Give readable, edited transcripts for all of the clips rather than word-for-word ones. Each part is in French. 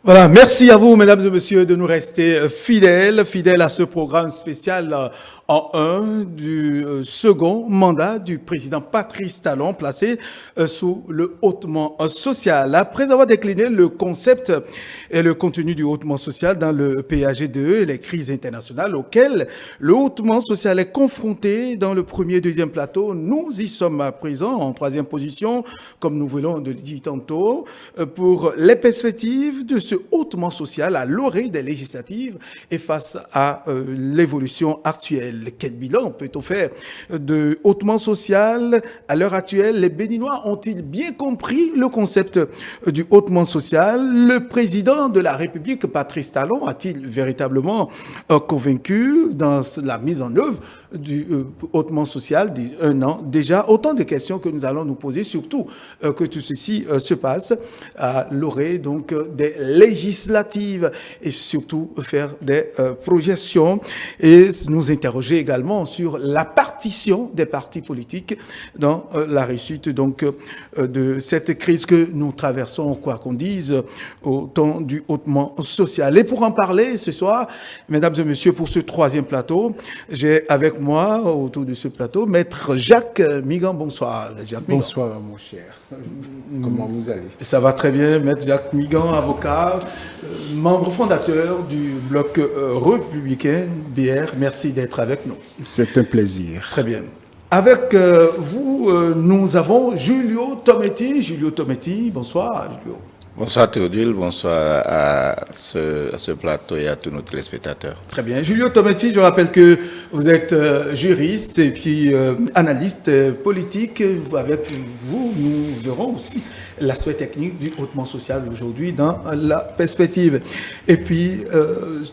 Voilà, merci à vous, mesdames et messieurs, de nous rester fidèles à ce programme spécial en du second mandat du président Patrice Talon, placé sous le hautement social. Après avoir décliné le concept et le contenu du hautement social dans le PAG2 et les crises internationales auxquelles le hautement social est confronté dans le premier et deuxième plateau, nous y sommes à présent en troisième position, comme nous venons de le dire tantôt, pour les perspectives de ce hautement social à l'orée des législatives et face à l'évolution actuelle. Quel bilan peut-on faire de hautement social à l'heure actuelle? Les Béninois ont-ils bien compris le concept du hautement social? Le président de la République, Patrice Talon, a-t-il véritablement convaincu dans la mise en œuvre du hautement social d'un an? Déjà, autant de questions que nous allons nous poser, surtout que tout ceci se passe à l'orée donc des législatives et surtout faire des projections et nous interroger également sur la partition des partis politiques dans la réussite donc de cette crise que nous traversons, quoi qu'on dise, au temps du hautement social. Et pour en parler ce soir, mesdames et messieurs, pour ce troisième plateau, j'ai avec moi autour de ce plateau Maître Jacques Migan. Bonsoir, Jacques Migan. Bonsoir, mon cher. Comment vous allez? Ça va très bien, Maître Jacques Migan, avocat, membre fondateur du Bloc républicain BR. Merci d'être avec nous. C'est un plaisir. Très bien. Avec vous, nous avons Julio Tometti. Julio Tometti, bonsoir, Julio. Bonsoir Théodule, bonsoir à ce plateau et à tous nos téléspectateurs. Très bien. Julio Tometti, je rappelle que vous êtes juriste et puis analyste politique. Avec vous, nous verrons aussi l'aspect technique du hautement social aujourd'hui dans la perspective. Et puis,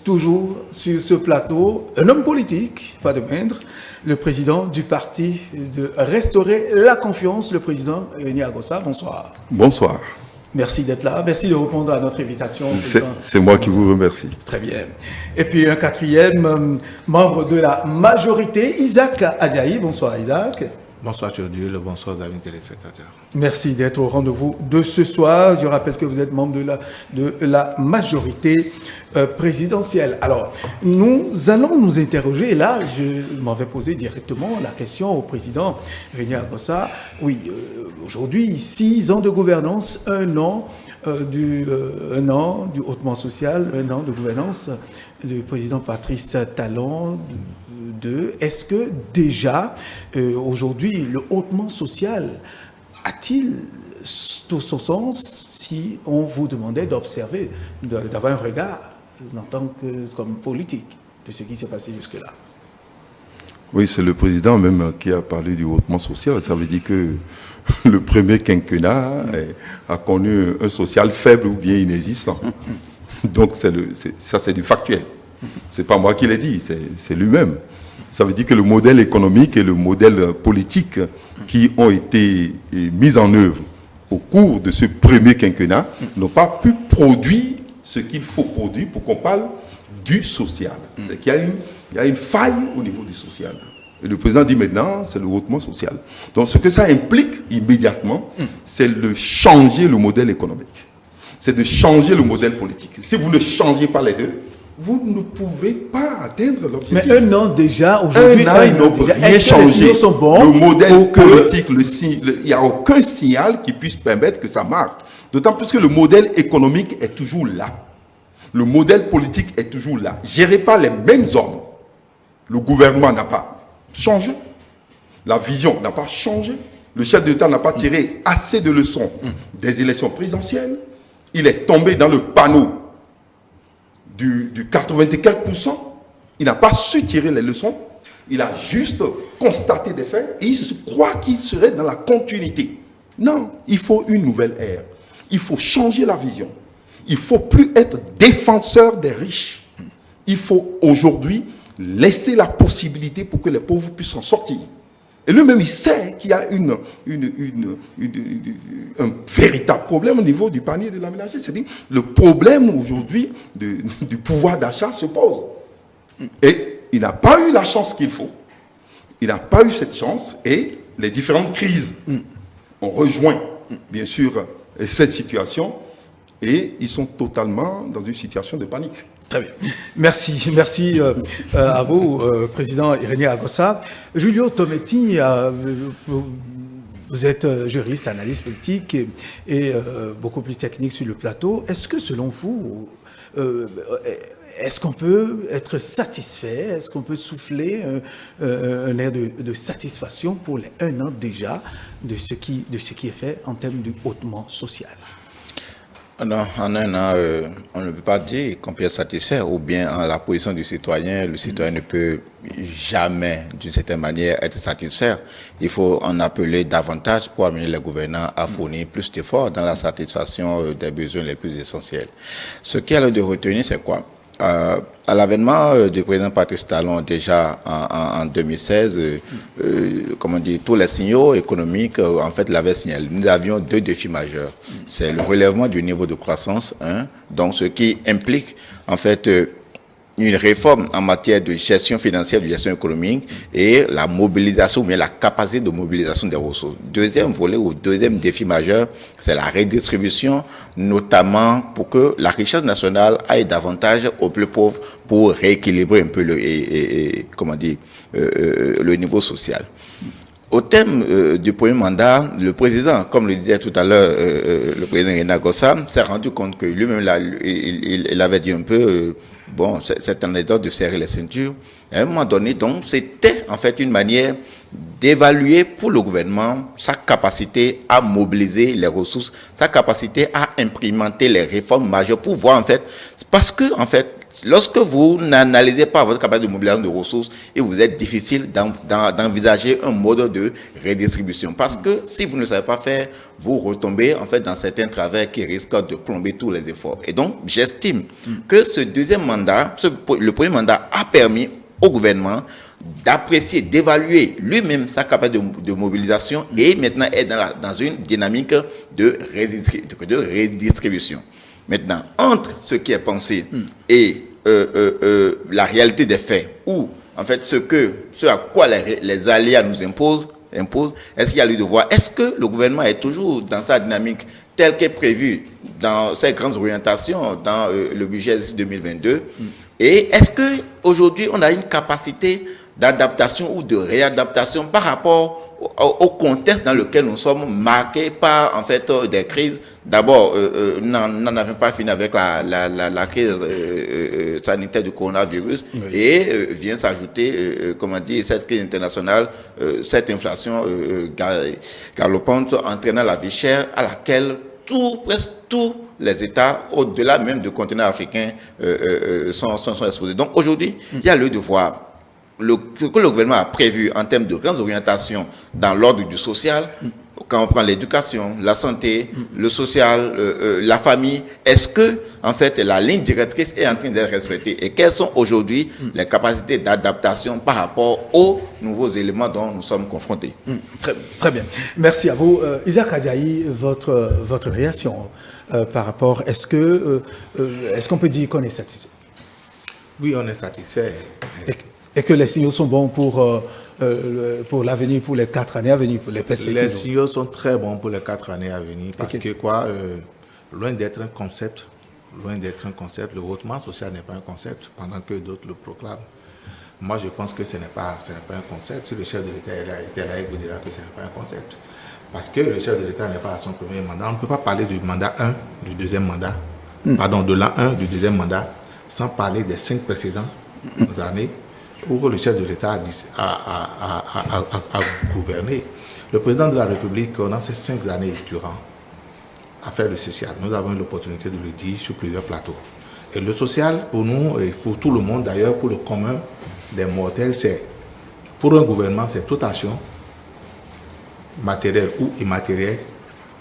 toujours sur ce plateau, un homme politique, pas de moindre, le président du parti de Restaurer la confiance, le président René Agossa. Bonsoir. Bonsoir. Merci d'être là. Merci de répondre à notre invitation. C'est moi qui vous remercie. Très bien. Et puis un quatrième membre de la majorité, Isaac Adjaï. Bonsoir Isaac. Bonsoir Théodule, bonsoir amis téléspectateurs. Merci d'être au rendez-vous de ce soir. Je rappelle que vous êtes membre de la majorité présidentielle. Alors, nous allons nous interroger, et là, je m'en vais poser directement la question au président René Agossa. Oui, aujourd'hui, 6 ans de gouvernance, un an du hautement social, un an de gouvernance du président Patrice Talon. Est-ce que déjà, aujourd'hui, le hautement social a-t-il tout son sens si on vous demandait d'observer, d'avoir un regard en tant que comme politique de ce qui s'est passé jusque-là? Oui, c'est le président même qui a parlé du hautement social. Ça veut dire que le premier quinquennat a connu un social faible ou bien inexistant. Donc ça c'est du factuel. C'est pas moi qui l'ai dit, c'est lui-même. Ça veut dire que le modèle économique et le modèle politique qui ont été mis en œuvre au cours de ce premier quinquennat n'ont pas pu produire ce qu'il faut produire pour qu'on parle du social. C'est qu'il y a une faille au niveau du social. Et le président dit maintenant, c'est le hautement social. Donc ce que ça implique immédiatement, c'est de changer le modèle économique. C'est de changer le modèle politique. Si vous ne changez pas les deux, vous ne pouvez pas atteindre l'objectif. Mais un an déjà, aujourd'hui, ils n'ont rien changé. Le modèle politique, il n'y a aucun signal qui puisse permettre que ça marche. D'autant plus que le modèle économique est toujours là. Le modèle politique est toujours là. Géré par les mêmes hommes. Le gouvernement n'a pas changé. La vision n'a pas changé. Le chef d'État n'a pas tiré assez de leçons des élections présidentielles. Il est tombé dans le panneau du 84%, il n'a pas su tirer les leçons, il a juste constaté des faits et il se croit qu'il serait dans la continuité. Non, il faut une nouvelle ère. Il faut changer la vision. Il ne faut plus être défenseur des riches. Il faut aujourd'hui laisser la possibilité pour que les pauvres puissent s'en sortir. Et lui-même, il sait qu'il y a un véritable problème au niveau du panier de la ménagère. C'est-à-dire le problème aujourd'hui du pouvoir d'achat se pose. Et il n'a pas eu la chance qu'il faut. Il n'a pas eu cette chance et les différentes crises ont rejoint, bien sûr, cette situation. et ils sont totalement dans une situation de panique. Très bien. Merci à vous, Président Irénée Agossa. Julio Tometti, vous êtes juriste, analyste politique et beaucoup plus technique sur le plateau. Est-ce que selon vous, est-ce qu'on peut être satisfait? Est-ce qu'on peut souffler un air de satisfaction pour les 1 an déjà de ce qui est fait en termes du hautement social? Non, en 1 an, on ne peut pas dire qu'on peut être satisfait, ou bien en la position du citoyen, le citoyen ne peut jamais, d'une certaine manière, être satisfait. Il faut en appeler davantage pour amener les gouvernants à fournir plus d'efforts dans la satisfaction des besoins les plus essentiels. Ce qu'il y a lieu de retenir, c'est quoi? À l'avènement du président Patrice Talon, déjà en 2016, comment dire, tous les signaux économiques, en fait, l'avaient signalé. Nous avions 2 défis majeurs. C'est le relèvement du niveau de croissance, donc ce qui implique, en fait, une réforme en matière de gestion financière, de gestion économique et la mobilisation, ou bien la capacité de mobilisation des ressources. Deuxième volet ou deuxième défi majeur, c'est la redistribution, notamment pour que la richesse nationale aille davantage aux plus pauvres pour rééquilibrer un peu le niveau social. Au thème du premier mandat, le président, comme le disait tout à l'heure le président Irénée Agossa, s'est rendu compte que lui-même, il avait dit un peu, cette anecdote de serrer les ceintures. À un moment donné, donc, c'était en fait une manière d'évaluer pour le gouvernement sa capacité à mobiliser les ressources, sa capacité à implémenter les réformes majeures pour voir en fait, parce que en fait, lorsque vous n'analysez pas votre capacité de mobilisation de ressources, il vous est difficile d'envisager un mode de redistribution. Parce que si vous ne savez pas faire, vous retombez en fait dans certains travers qui risquent de plomber tous les efforts. Et donc, j'estime que ce deuxième mandat, le premier mandat a permis au gouvernement d'apprécier, d'évaluer lui-même sa capacité de mobilisation et maintenant est dans une dynamique de redistribution. Maintenant, entre ce qui est pensé et la réalité des faits, ou en fait ce à quoi les aléas nous imposent, est-ce qu'il y a lieu de voir, est-ce que le gouvernement est toujours dans sa dynamique telle qu'est prévue dans ses grandes orientations dans le budget 2022, et est-ce qu'aujourd'hui on a une capacité d'adaptation ou de réadaptation par rapport au contexte dans lequel nous sommes marqués par en fait des crises. D'abord, nous n'en avons pas fini avec la crise sanitaire du coronavirus, oui. Et vient s'ajouter, cette crise internationale, cette inflation galopante entraînant la vie chère à laquelle presque tous les États, au-delà même du continent africain, sont exposés. Donc aujourd'hui, il y a lieu de voir ce que le gouvernement a prévu en termes de grandes orientations dans l'ordre du social. Quand on prend l'éducation, la santé, le social, la famille, est-ce que, en fait, la ligne directrice est en train d'être respectée? Et quelles sont aujourd'hui les capacités d'adaptation par rapport aux nouveaux éléments dont nous sommes confrontés? Très bien. Merci à vous. Isaac Adjaï, votre réaction par rapport, est-ce qu'on peut dire qu'on est satisfait? Oui, on est satisfait. Et que les signaux sont bons pour l'avenir, pour les 4 années à venir, pour les perspectives? Les signaux sont très bons pour les 4 années à venir parce que loin d'être un concept, le hautement social n'est pas un concept pendant que d'autres le proclament. Moi, je pense que ce n'est pas un concept. Si le chef de l'État était là, il vous dira que ce n'est pas un concept. Parce que le chef de l'État n'est pas à son premier mandat. On ne peut pas parler du mandat 1 du deuxième mandat, de l'an 1 du deuxième mandat, sans parler des 5 précédentes années où le chef de l'État a gouverné. Le président de la République, dans ces 5 années durant, a fait le social. Nous avons eu l'opportunité de le dire sur plusieurs plateaux. Et le social, pour nous, et pour tout le monde d'ailleurs, pour le commun des mortels, c'est, pour un gouvernement, c'est toute action, matérielle ou immatérielle,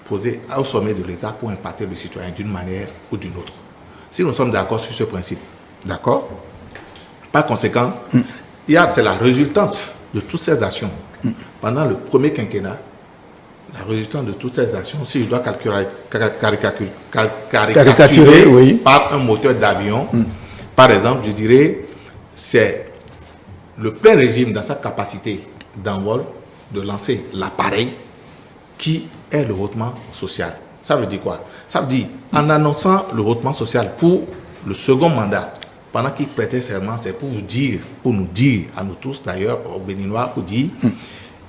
posée au sommet de l'État pour impacter le citoyen d'une manière ou d'une autre. Si nous sommes d'accord sur ce principe, d'accord? Par conséquent, c'est la résultante de toutes ces actions. Pendant le premier quinquennat, la résultante de toutes ces actions, si je dois caricaturer oui, par un moteur d'avion, par exemple, je dirais, c'est le plein régime dans sa capacité d'envol, de lancer l'appareil qui est le hautement social. Ça veut dire quoi? Ça veut dire, en annonçant le hautement social pour le second mandat, pendant qu'il prêtait serment, c'est pour nous dire, à nous tous d'ailleurs, aux Béninois, pour dire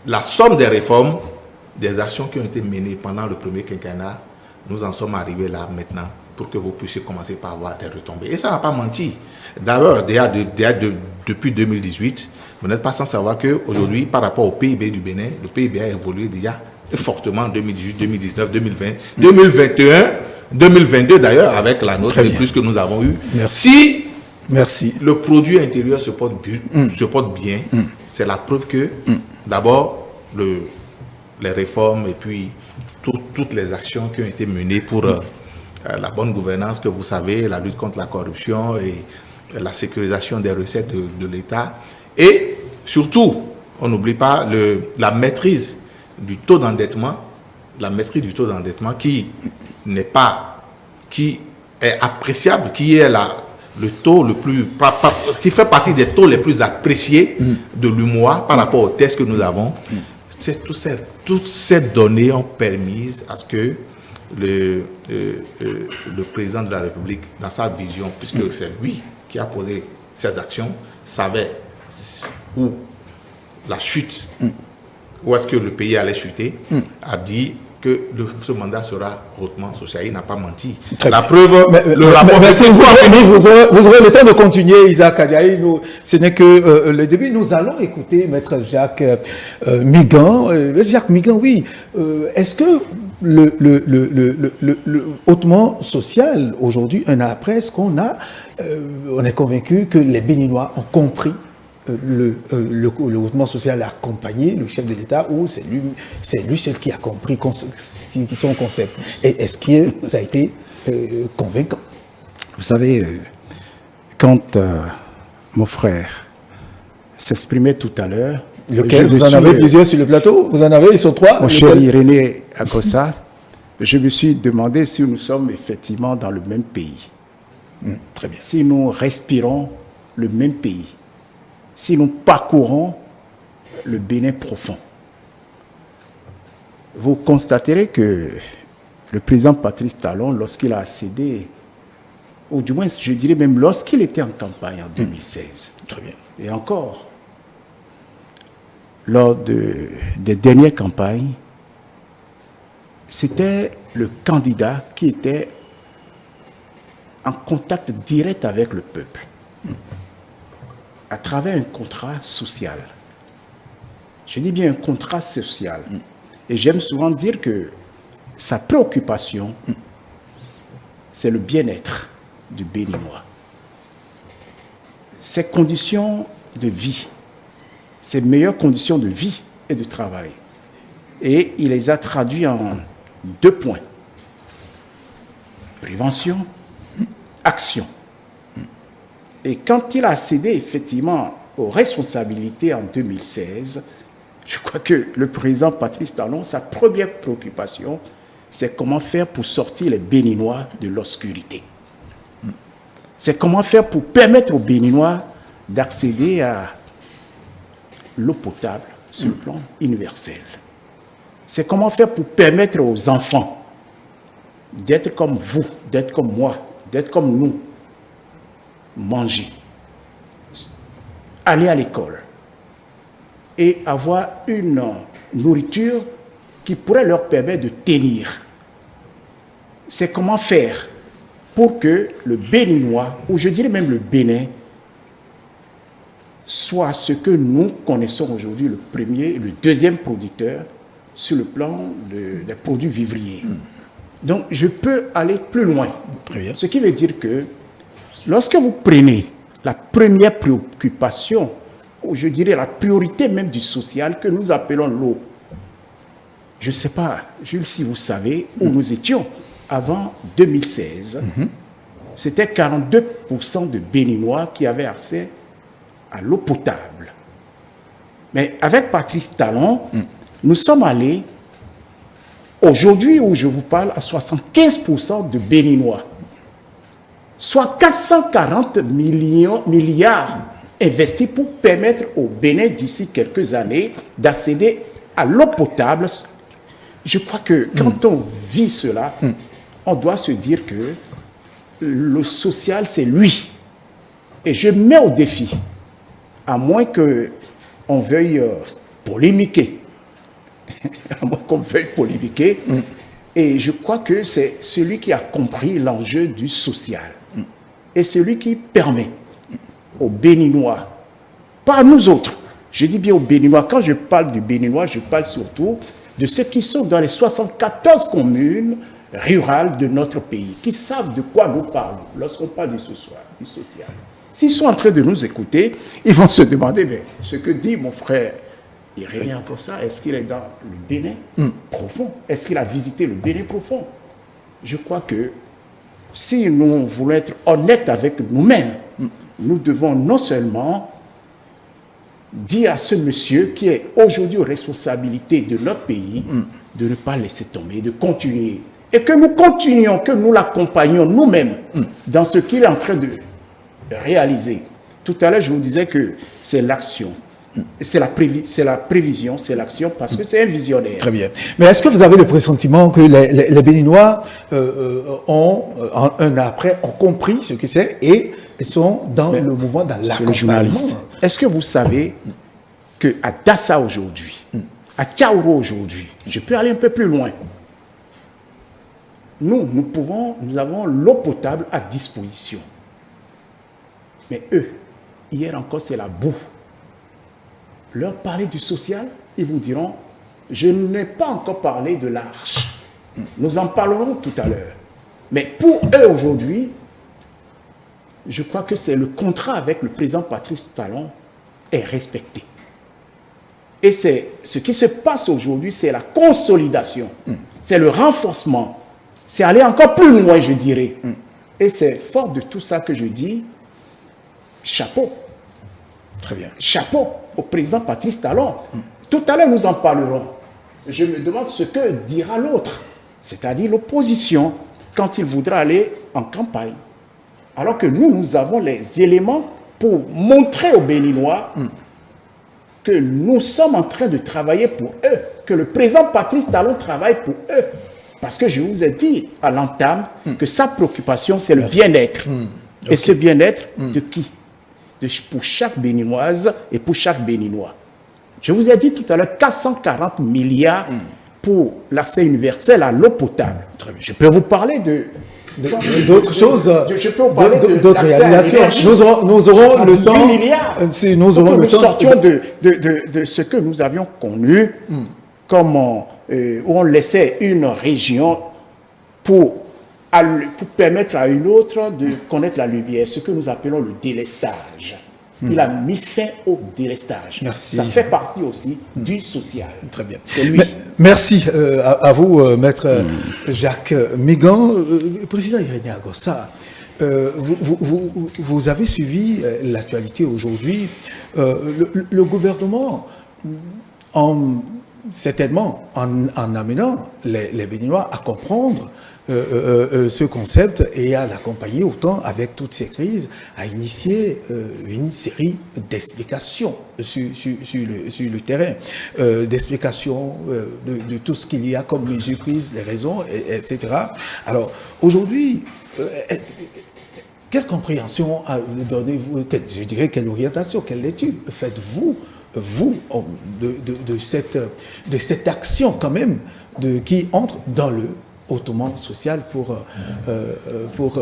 la somme des réformes, des actions qui ont été menées pendant le premier quinquennat, nous en sommes arrivés là maintenant pour que vous puissiez commencer par avoir des retombées. Et ça n'a pas menti. D'ailleurs, depuis 2018, vous n'êtes pas sans savoir qu'aujourd'hui, par rapport au PIB du Bénin, le PIB a évolué déjà fortement en 2018, 2019, 2020, 2021, 2022 d'ailleurs, avec la note de plus que nous avons eue. Merci. Si le produit intérieur se porte bien, c'est la preuve que d'abord, les réformes et puis toutes les actions qui ont été menées pour la bonne gouvernance, que vous savez, la lutte contre la corruption et la sécurisation des recettes de l'État. Et surtout, on n'oublie pas la maîtrise du taux d'endettement, qui est appréciable, qui est le taux le plus, qui fait partie des taux les plus appréciés de l'UMOA par rapport aux tests que nous avons. Toutes ces données ont permis à ce que le président de la République, dans sa vision, puisque c'est lui qui a posé ces actions, savait où la chute, où est-ce que le pays allait chuter, a dit que ce mandat sera hautement social. Il n'a pas menti. La preuve, le rapport... Merci, vous aurez le temps de continuer, Isaac Adjaye. Ce n'est que le début. Nous allons écouter Maître Jacques Migan. Jacques Migan, oui. Est-ce que le hautement social, aujourd'hui, un an après, est-ce qu'on on est convaincu que les Béninois ont compris le hautement social a accompagné le chef de l'État, ou c'est lui seul qui a compris son concept? Et est-ce que ça a été convaincant? Vous savez, quand mon frère s'exprimait tout à l'heure... Vous en avez plusieurs sur le plateau? Vous en avez, ils sont 3? Mon cher Irénée Akossa, je me suis demandé si nous sommes effectivement dans le même pays. Très bien. Si nous respirons le même pays. Si nous parcourons le Bénin profond. Vous constaterez que le président Patrice Talon, lorsqu'il a accédé, ou du moins je dirais même lorsqu'il était en campagne en 2016, très bien, et encore, lors des dernières campagnes, c'était le candidat qui était en contact direct avec le peuple, à travers un contrat social. Je dis bien un contrat social. Et j'aime souvent dire que sa préoccupation, c'est le bien-être du Béninois. Ses conditions de vie, ses meilleures conditions de vie et de travail. Et il les a traduits en 2 points. Prévention, action. Et quand il a cédé effectivement aux responsabilités en 2016, je crois que le président Patrice Talon, sa première préoccupation, c'est comment faire pour sortir les Béninois de l'obscurité. C'est comment faire pour permettre aux Béninois d'accéder à l'eau potable sur le plan universel. C'est comment faire pour permettre aux enfants d'être comme vous, d'être comme moi, d'être comme nous, manger, aller à l'école et avoir une nourriture qui pourrait leur permettre de tenir. C'est comment faire pour que le Béninois, ou je dirais même le Bénin, soit ce que nous connaissons aujourd'hui, le premier et le deuxième producteur sur le plan des produits vivriers. Donc, je peux aller plus loin. Très bien. Ce qui veut dire que lorsque vous prenez la première préoccupation, ou je dirais la priorité même du social que nous appelons l'eau, je ne sais pas, Jules, si vous savez, où nous étions avant 2016, c'était 42% de Béninois qui avaient accès à l'eau potable. Mais avec Patrice Talon, nous sommes allés, aujourd'hui où je vous parle, à 75% de Béninois. Soit 440 milliards investis pour permettre au Bénin d'ici quelques années d'accéder à l'eau potable. Je crois que quand on vit cela, on doit se dire que le social, c'est lui. Et je mets au défi, à moins qu'on veuille polémiquer, à moins qu'on veuille polémiquer, et je crois que c'est celui qui a compris l'enjeu du social, et celui qui permet aux Béninois, pas nous autres, je dis bien aux Béninois, quand je parle du Béninois, je parle surtout de ceux qui sont dans les 74 communes rurales de notre pays, qui savent de quoi nous parlons lorsqu'on parle du social. S'ils sont en train de nous écouter, ils vont se demander, mais ce que dit mon frère Irénée Agossa, est-ce qu'il est dans le Bénin profond? Est-ce qu'il a visité le Bénin profond? Je crois que si nous voulons être honnêtes avec nous-mêmes, nous devons non seulement dire à ce monsieur qui est aujourd'hui aux responsabilités de notre pays de ne pas laisser tomber, de continuer. Et que nous continuions, que nous l'accompagnions nous-mêmes dans ce qu'il est en train de réaliser. Tout à l'heure, je vous disais que c'est l'action. C'est la prévision, c'est l'action, parce que c'est un visionnaire. Très bien. Mais est-ce que vous avez le pressentiment que les Béninois ont, un an après, ont compris ce que c'est et sont dans le mouvement, dans l'accompagnement? Est-ce que vous savez qu'à Dassa aujourd'hui, à Tchaouro aujourd'hui, je peux aller un peu plus loin, nous avons l'eau potable à disposition. Mais eux, hier encore, c'est la boue. Leur parler du social, ils vous diront, je n'ai pas encore parlé de l'arche. Nous en parlerons tout à l'heure. Mais pour eux aujourd'hui, je crois que c'est le contrat avec le président Patrice Talon est respecté. Et c'est ce qui se passe aujourd'hui, c'est la consolidation, c'est le renforcement, c'est aller encore plus loin, je dirais. Et c'est fort de tout ça que je dis, chapeau. Très bien. Chapeau au président Patrice Talon. Tout à l'heure, nous en parlerons. Je me demande ce que dira l'autre, c'est-à-dire l'opposition, quand il voudra aller en campagne. Alors que nous avons les éléments pour montrer aux Béninois que nous sommes en train de travailler pour eux, que le président Patrice Talon travaille pour eux. Parce que je vous ai dit à l'entame que sa préoccupation, c'est le bien-être. Et ce bien-être, de qui? Pour chaque Béninoise et pour chaque Béninois. Je vous ai dit tout à l'heure 440 milliards pour l'accès universel à l'eau potable. Je peux vous parler d'autres choses, je peux vous parler d'autres réalisations. Nous aurons le temps. Milliards. Si nous aurons le temps. Sortions de ce que nous avions connu, comme où on laissait une région pour permettre à une autre de connaître la lumière, ce que nous appelons le délestage. Il a mis fin au délestage. Merci. Ça fait partie aussi du social. Très bien. C'est lui. Merci à vous, Maître Jacques Migan. Président Irénée Agossa, vous avez suivi l'actualité aujourd'hui. Le gouvernement, certainement en amenant les Béninois à comprendre ce concept et à l'accompagner autant avec toutes ces crises, à initier une série d'explications sur le terrain, d'explications de tout ce qu'il y a comme mesures prises, les raisons, etc. Alors, aujourd'hui, quelle compréhension donnez-vous, je dirais quelle orientation, quelle étude faites-vous de cette action quand même qui entre dans le hautement social pour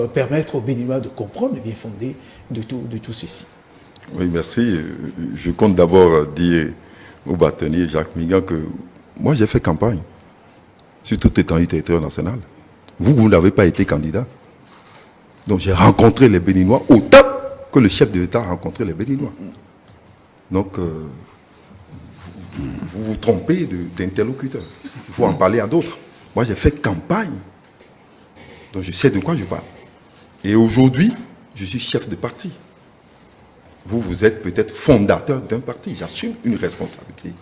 permettre aux Béninois de comprendre et bien fonder de tout ceci. Oui, merci. Je compte d'abord dire au bâtonnier Jacques Migan que moi j'ai fait campagne sur toute l'étendue du territoire national. Vous n'avez pas été candidat. Donc j'ai rencontré les Béninois autant que le chef de l'État a rencontré les Béninois. Donc vous vous trompez d'interlocuteur. Il faut en parler à d'autres. Moi, j'ai fait campagne. Donc, je sais de quoi je parle. Et aujourd'hui, je suis chef de parti. Vous êtes peut-être fondateur d'un parti. J'assume une responsabilité.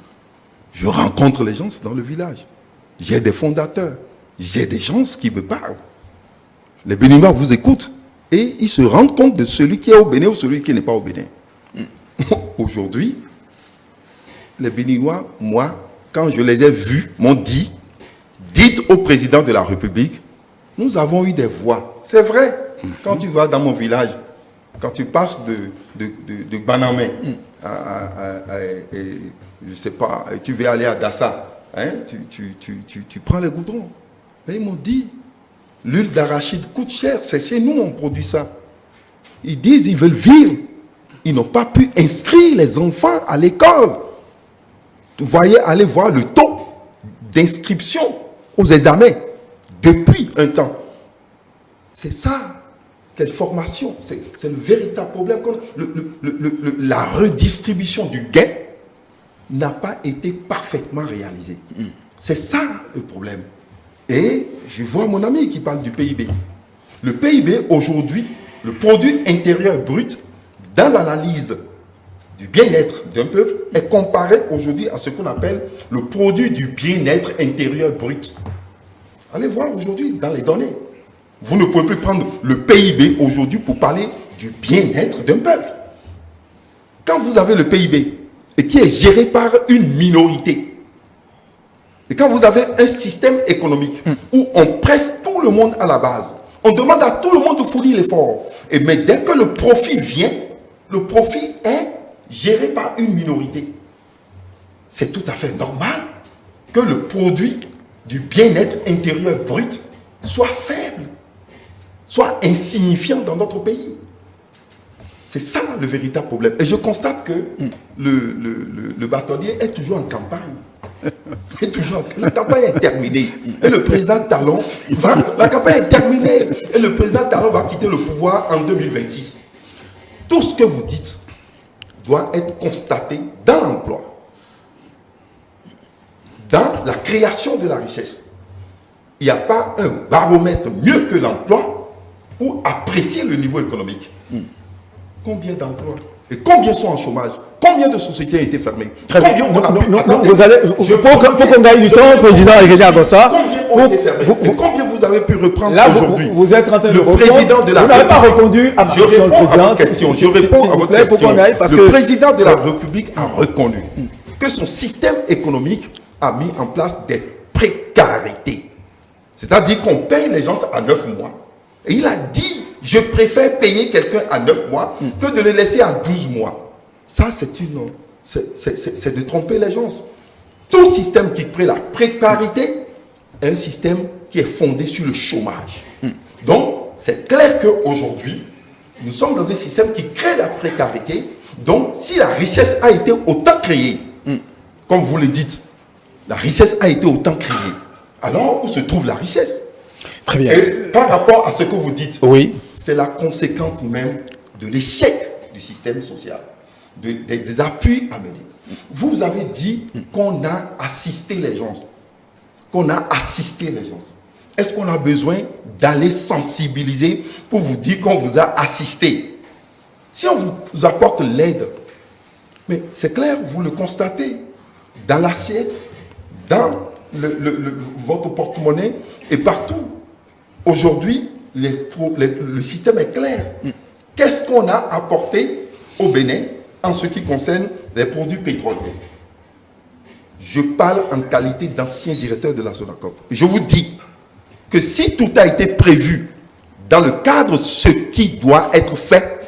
Je rencontre les gens dans le village. J'ai des fondateurs. J'ai des gens qui me parlent. Les Béninois vous écoutent. Et ils se rendent compte de celui qui est au Bénin ou celui qui n'est pas au Bénin. Aujourd'hui, les Béninois, moi, quand je les ai vus, m'ont dit, dites au président de la République, nous avons eu des voix. C'est vrai. Quand tu vas dans mon village, quand tu passes de Banamé je sais pas, tu veux aller à Dassa, hein, tu prends les goudrons. Et ils m'ont dit, l'huile d'arachide coûte cher, c'est chez nous on produit ça. Ils disent, ils veulent vivre. Ils n'ont pas pu inscrire les enfants à l'école. Vous voyez, allez voir le taux d'inscription aux examens depuis un temps. C'est ça, quelle formation. C'est le véritable problème. La redistribution du gain n'a pas été parfaitement réalisée. C'est ça le problème. Et je vois mon ami qui parle du PIB. Le PIB, aujourd'hui, le produit intérieur brut, dans l'analyse du bien-être d'un peuple, est comparé aujourd'hui à ce qu'on appelle le produit du bien-être intérieur brut. Allez voir aujourd'hui dans les données. Vous ne pouvez plus prendre le PIB aujourd'hui pour parler du bien-être d'un peuple. Quand vous avez le PIB et qui est géré par une minorité, et quand vous avez un système économique où on presse tout le monde à la base, on demande à tout le monde de fournir l'effort, mais dès que le profit vient, le profit est géré par une minorité. C'est tout à fait normal que le produit du bien-être intérieur brut soit faible, soit insignifiant dans notre pays. C'est ça le véritable problème. Et je constate que le bâtonnier est toujours en campagne. La campagne est terminée. Et le président Talon la campagne est terminée. Et le président Talon va quitter le pouvoir en 2026. Tout ce que vous dites doit être constaté dans l'emploi, dans la création de la richesse. Il n'y a pas un baromètre mieux que l'emploi pour apprécier le niveau économique. Combien d'emplois et combien sont en chômage? Combien de sociétés ont été fermées? Très bien. Vous allez, pour qu'on gagne du temps, président René Gossa. Combien ont été fermées? Combien vous avez pu reprendre aujourd'hui? Vous êtes en train de répondre. Vous n'avez pas répondu à ma question, le président. Je réponds à votre question. Le président de la République a reconnu que son système économique a mis en place des précarités. C'est-à-dire qu'on paye les gens à 9 mois. Et il a dit, je préfère payer quelqu'un à 9 mois que de le laisser à 12 mois. Ça, c'est de tromper les gens. Tout système qui crée la précarité est un système qui est fondé sur le chômage. Donc, c'est clair qu'aujourd'hui, nous sommes dans un système qui crée la précarité. Donc, si la richesse a été autant créée, comme vous le dites, la richesse a été autant créée, alors où se trouve la richesse? Très bien. Et par rapport à ce que vous dites, oui, c'est la conséquence même de l'échec du système social, des appuis à mener. Vous avez dit qu'on a assisté les gens. Est-ce qu'on a besoin d'aller sensibiliser pour vous dire qu'on vous a assisté? Si on vous apporte l'aide, mais c'est clair, vous le constatez, dans l'assiette, dans votre porte-monnaie et partout. Aujourd'hui, le système est clair. Qu'est-ce qu'on a apporté au Bénin en ce qui concerne les produits pétroliers? Je parle en qualité d'ancien directeur de la SONACOP. Je vous dis que si tout a été prévu dans le cadre de ce qui doit être fait,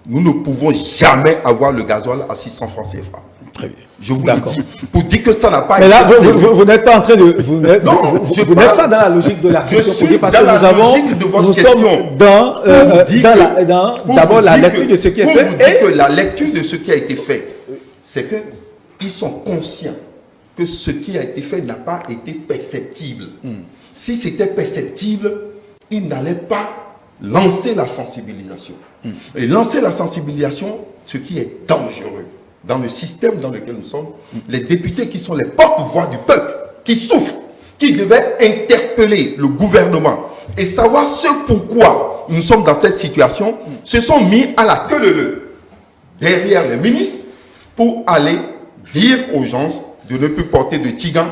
nous ne pouvons jamais avoir le gasoil à 600 francs CFA. Très bien. Je vous le dis. Pour dire que ça n'a pas été. Mais là, vous n'êtes pas en train de. Vous n'êtes pas dans la logique de la question. Parce que nous sommes dans d'abord la lecture de ce qui est fait. Vous dites que la lecture de ce qui a été fait, c'est qu'ils sont conscients que ce qui a été fait n'a pas été perceptible. Si c'était perceptible, ils n'allaient pas lancer la sensibilisation. Et lancer la sensibilisation, ce qui est dangereux. Dans le système dans lequel nous sommes, les députés qui sont les porte-voix du peuple, qui souffrent, qui devaient interpeller le gouvernement et savoir ce pourquoi nous sommes dans cette situation, se sont mis à la queue leu derrière les ministres pour aller dire aux gens de ne plus porter de tigans,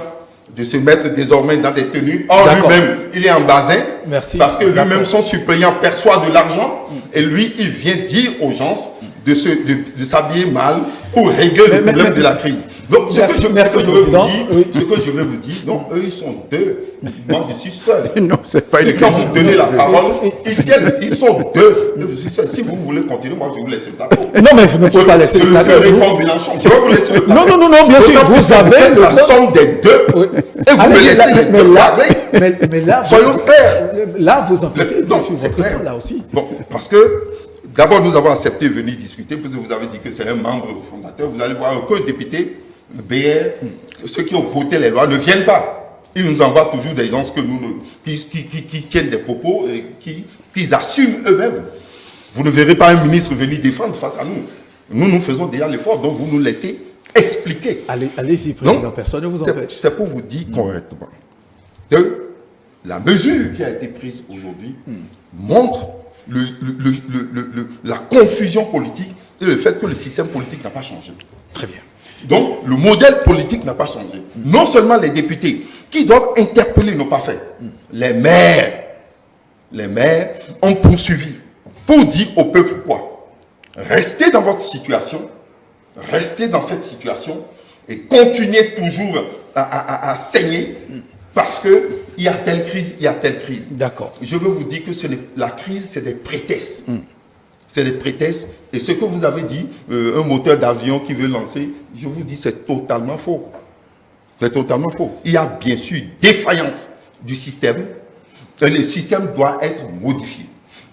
de se mettre désormais dans des tenues. Or, lui-même, il est en basin. Merci. Parce que lui-même, son suppléant perçoit de l'argent. Et lui, il vient dire aux gens de s'habiller mal pour régler le problème de la crise. Donc, ce que je vais vous dire, Oui. eux, ils sont deux. Moi, je suis seul. Non, c'est pas une Et quand question. vous donnez la parole, ils sont deux. Je suis seul. Si vous voulez continuer, moi, je vous laisse le plateau. Non, mais vous ne pouvez pas laisser le plateau. Je le ferai comme Mélenchon. Je vais vous laisser le plateau. Non, bien sûr, vous avez la somme des deux. Oui. Et vous me laissez les deux parler. Mais là, Soyons clairs. là, vous empêchez Non, sur c'est votre clair. temps, là aussi. Bon, parce que d'abord, nous avons accepté de venir discuter, parce que vous avez dit que c'est un membre fondateur. Vous allez voir aucun député, BR, ceux qui ont voté les lois ne viennent pas. Ils nous envoient toujours des gens qui tiennent des propos et qui assument eux-mêmes. Vous ne verrez pas un ministre venir défendre face à nous. Nous faisons déjà l'effort, donc vous nous laissez expliquer. Allez-y, Président, Donc, personne ne vous empêche. c'est pour vous dire correctement que la mesure qui a été prise aujourd'hui montre la confusion politique et le fait que le système politique n'a pas changé. Très bien. Donc, le modèle politique n'a pas changé. Non seulement les députés qui doivent interpeller n'ont pas fait. Les maires ont poursuivi pour dire au peuple quoi? Restez dans votre situation, restez dans cette situation et continuez toujours à saigner parce qu'il y a telle crise, il y a telle crise. D'accord. Je veux vous dire que la crise, c'est des prétextes. C'est des prétextes. Et ce que vous avez dit, un moteur d'avion qui veut lancer, je vous dis, c'est totalement faux. C'est totalement faux. Il y a bien sûr défaillance du système. Et le système doit être modifié.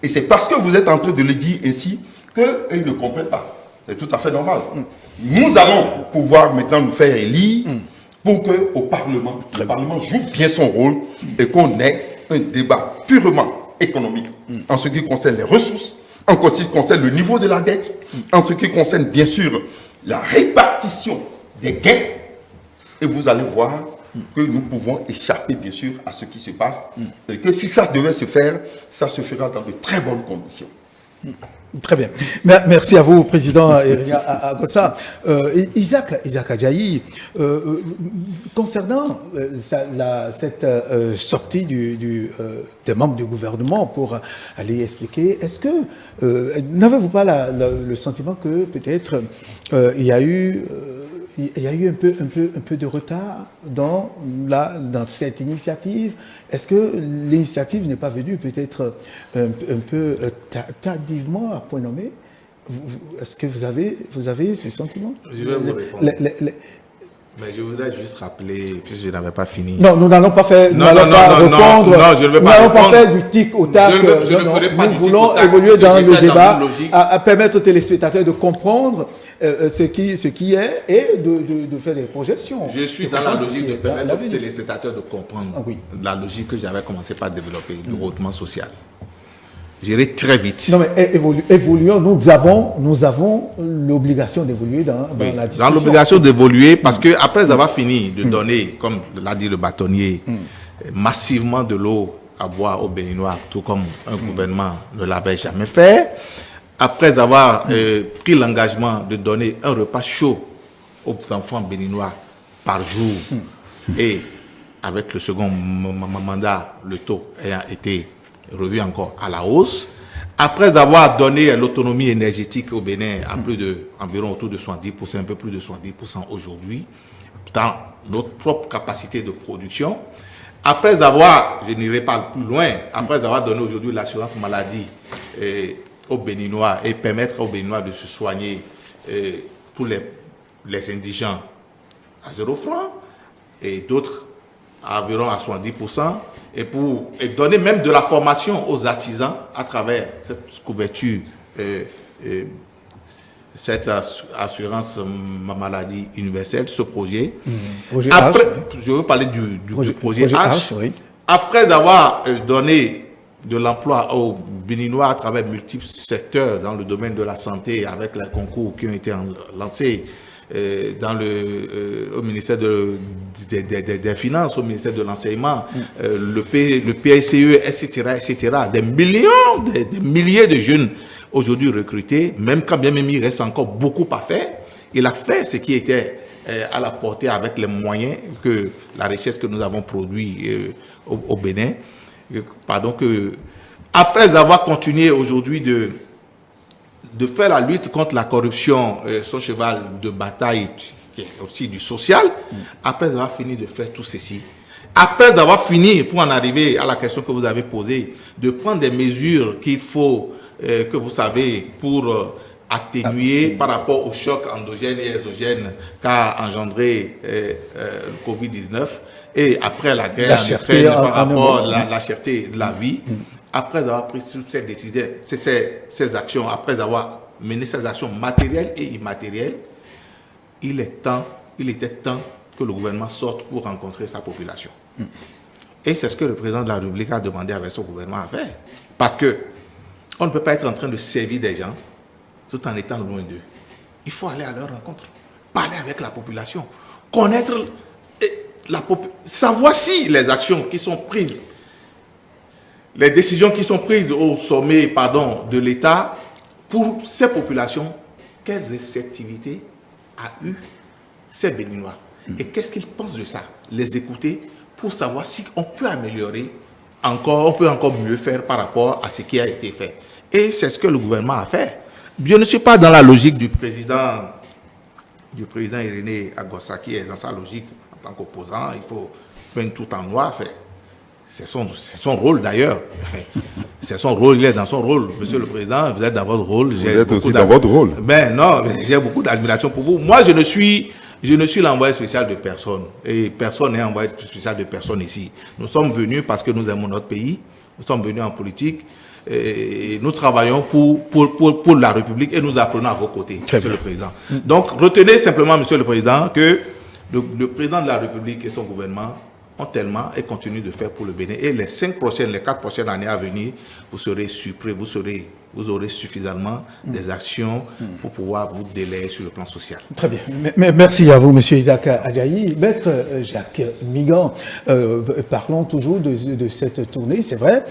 Et c'est parce que vous êtes en train de le dire ainsi qu'ils ne comprennent pas. C'est tout à fait normal. Nous allons pouvoir maintenant nous faire élire pour que le Parlement joue bien son rôle et qu'on ait un débat purement économique en ce qui concerne les ressources, en ce qui concerne le niveau de la dette, en ce qui concerne bien sûr la répartition des gains. Et vous allez voir que nous pouvons échapper bien sûr à ce qui se passe et que si ça devait se faire, ça se fera dans de très bonnes conditions. Très bien. Merci à vous, Président Iria Agossa. Isaac Adjahi, concernant cette sortie des membres du gouvernement pour aller expliquer, est-ce que n'avez-vous pas le sentiment que peut-être il y a eu un peu de retard dans cette initiative? Est-ce que l'initiative n'est pas venue peut-être un peu tardivement à point nommé? Est-ce que vous avez ce sentiment? Je vais vous répondre. Mais je voudrais juste rappeler, puisque je n'avais pas fini. Non, nous n'allons pas faire. Non, je ne vais pas répondre. Nous n'allons pas répondre. faire du tic au tac. Je ne ferai pas nous du voulons tic au tac, évoluer dans parce que le j'étais dans débat, une logique. à permettre aux téléspectateurs de comprendre ce qui est et de faire des projections. Je suis dans la logique de permettre aux téléspectateurs de comprendre la logique que j'avais commencé par développer, le hautement social. J'irai très vite. Non, mais évoluons. Nous avons l'obligation d'évoluer dans la discussion. Dans l'obligation d'évoluer, parce que après avoir fini de donner, comme l'a dit le bâtonnier, massivement de l'eau à boire aux Béninois, tout comme un gouvernement ne l'avait jamais fait, après avoir pris l'engagement de donner un repas chaud aux enfants béninois par jour, et avec le second mandat, le taux ayant été revu encore à la hausse, après avoir donné l'autonomie énergétique au Bénin à environ autour de 70%, un peu plus de 70% aujourd'hui, dans notre propre capacité de production, après avoir, je n'irai pas plus loin, après avoir donné aujourd'hui l'assurance maladie aux Béninois et permettre aux Béninois de se soigner pour les indigents à 0 francs et d'autres à environ à 70%, et donner même de la formation aux artisans à travers cette couverture, cette assurance maladie universelle, ce projet. Après, je veux parler du projet H. Oui. Après avoir donné de l'emploi aux Béninois à travers multiples secteurs dans le domaine de la santé, avec les concours qui ont été lancés, au ministère des Finances, au ministère de l'Enseignement, le PSE, etc., des milliers de jeunes aujourd'hui recrutés, même quand bien même il reste encore beaucoup à faire. Il a fait ce qui était à la portée avec les moyens que la richesse que nous avons produit au Bénin. Après avoir continué aujourd'hui de faire la lutte contre la corruption, son cheval de bataille qui est aussi du social, après avoir fini de faire tout ceci, après avoir fini, pour en arriver à la question que vous avez posée, de prendre des mesures qu'il faut, que vous savez, pour atténuer par rapport au choc endogène et exogène qu'a engendré le Covid-19, et après la guerre en Ukraine, par rapport à la cherté de la vie, après avoir pris toutes ces actions, après avoir mené ces actions matérielles et immatérielles, il était temps que le gouvernement sorte pour rencontrer sa population. Et c'est ce que le président de la République a demandé avec son gouvernement à faire. Parce que on ne peut pas être en train de servir des gens tout en étant loin d'eux. Il faut aller à leur rencontre, parler avec la population, connaître savoir si les actions qui sont prises, les décisions qui sont prises au sommet de l'État, pour ces populations, quelle réceptivité a eu ces Béninois et qu'est-ce qu'ils pensent de ça, les écouter pour savoir si on peut améliorer encore, on peut encore mieux faire par rapport à ce qui a été fait. Et c'est ce que le gouvernement a fait. Je ne suis pas dans la logique du président Irénée Agossa, qui est dans sa logique en tant qu'opposant. Il faut peindre tout en noir. C'est son rôle d'ailleurs. C'est son rôle, il est dans son rôle. Monsieur le Président, vous êtes dans votre rôle. Vous êtes aussi dans votre rôle. Ben non, j'ai beaucoup d'admiration pour vous. Moi, je ne suis l'envoyé spécial de personne. Et personne n'est envoyé spécial de personne ici. Nous sommes venus parce que nous aimons notre pays. Nous sommes venus en politique. Et nous travaillons pour la République et nous apprenons à vos côtés, Monsieur le Président. Donc, retenez simplement, Monsieur le Président, que le Président de la République et son gouvernement ont tellement et continuent de faire pour le Bénin. Et les 4 prochaines années à venir, vous serez surpris, vous aurez suffisamment des actions pour pouvoir vous délayer sur le plan social. Très bien. Merci à vous, Monsieur Isaac Adjahi. Maître Jacques Migan, parlons toujours de cette tournée. C'est vrai,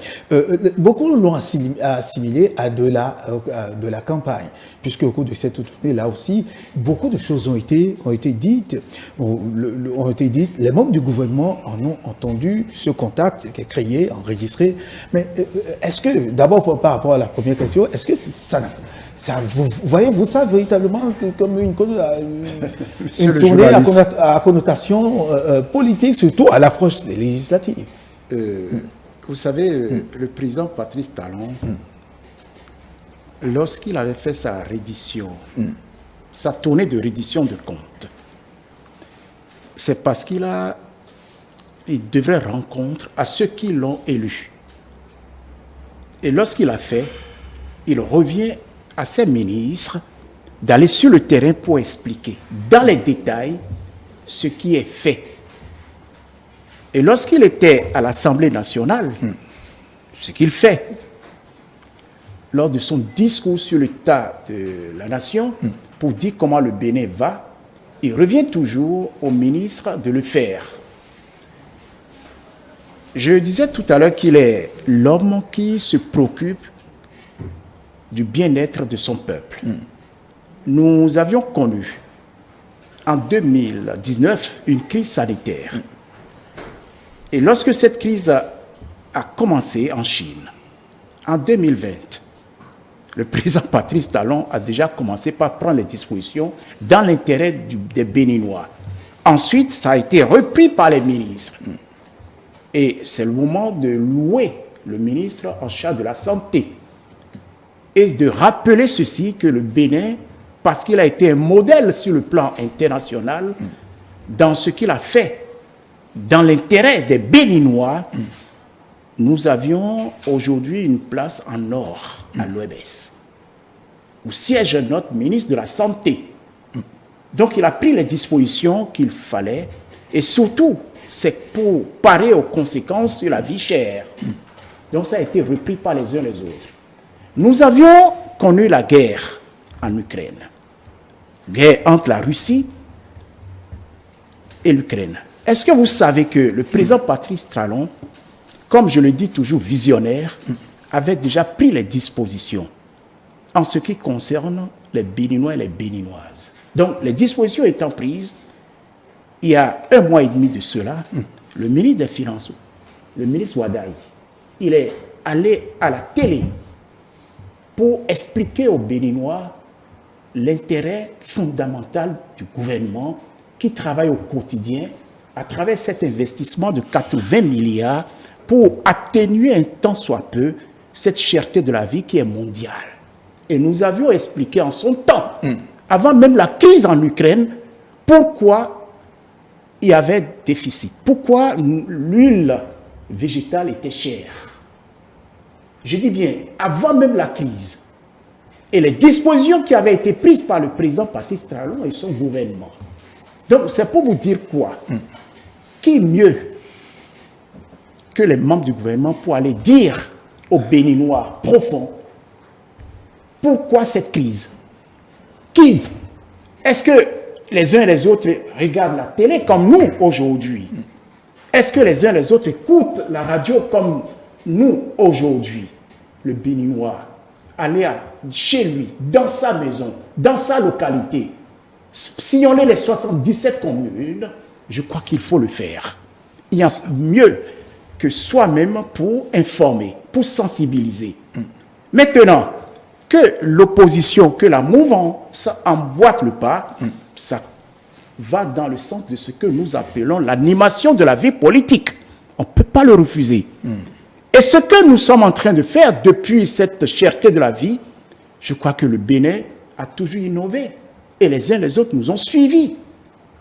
beaucoup l'ont assimilé à de la campagne, puisque au cours de cette tournée, là aussi, beaucoup de choses ont été dites. Les membres du gouvernement en ont entendu ce contact qui est créé, enregistré. Mais est-ce que, d'abord par rapport à la première question, est-ce que ça vous voyez-vous ça véritablement comme une tournée à connotation politique, surtout à l'approche des législatives? Vous savez, le président Patrice Talon, lorsqu'il avait fait sa reddition, sa tournée de reddition de comptes, c'est parce qu'il devrait rendre compte à ceux qui l'ont élu. Et lorsqu'il a fait, il revient à ses ministres d'aller sur le terrain pour expliquer dans les détails ce qui est fait. Et lorsqu'il était à l'Assemblée nationale, ce qu'il fait, lors de son discours sur l'état de la nation, pour dire comment le Bénin va, il revient toujours au ministre de le faire. Je disais tout à l'heure qu'il est l'homme qui se préoccupe du bien-être de son peuple. Nous avions connu en 2019 une crise sanitaire. Et lorsque cette crise a commencé en Chine, en 2020, le président Patrice Talon a déjà commencé par prendre les dispositions dans l'intérêt des Béninois. Ensuite, ça a été repris par les ministres. Et c'est le moment de louer le ministre en charge de la Santé et de rappeler ceci, que le Bénin, parce qu'il a été un modèle sur le plan international, dans ce qu'il a fait, dans l'intérêt des Béninois, nous avions aujourd'hui une place en or à l'OMS, où siège notre ministre de la Santé. Donc il a pris les dispositions qu'il fallait, et surtout, c'est pour parer aux conséquences sur la vie chère. Donc ça a été repris par les uns les autres. Nous avions connu la guerre en Ukraine. Guerre entre la Russie et l'Ukraine. Est-ce que vous savez que le président Patrice Talon, comme je le dis toujours visionnaire, avait déjà pris les dispositions en ce qui concerne les Béninois et les Béninoises. Donc les dispositions étant prises, il y a 1 mois et demi de cela, le ministre des Finances, le ministre Wadaï, il est allé à la télé pour expliquer aux Béninois l'intérêt fondamental du gouvernement qui travaillent au quotidien à travers cet investissement de 80 milliards pour atténuer un tant soit peu cette cherté de la vie qui est mondiale. Et nous avions expliqué en son temps, avant même la crise en Ukraine, pourquoi il y avait déficit, pourquoi l'huile végétale était chère. Je dis bien, avant même la crise, et les dispositions qui avaient été prises par le président Patrice Talon et son gouvernement. Donc, c'est pour vous dire quoi? Qui mieux que les membres du gouvernement pour aller dire aux Béninois profonds pourquoi cette crise? Qui? Est-ce que les uns et les autres regardent la télé comme nous aujourd'hui? Est-ce que les uns et les autres écoutent la radio comme nous aujourd'hui? Le Béninois, aller chez lui, dans sa maison, dans sa localité, sillonner les 77 communes, je crois qu'il faut le faire. Il y a mieux que soi-même pour informer, pour sensibiliser. Maintenant, que l'opposition, que la mouvance emboîte le pas, ça va dans le sens de ce que nous appelons l'animation de la vie politique. On ne peut pas le refuser. Et ce que nous sommes en train de faire depuis cette cherté de la vie, je crois que le Bénin a toujours innové. Et les uns et les autres nous ont suivis.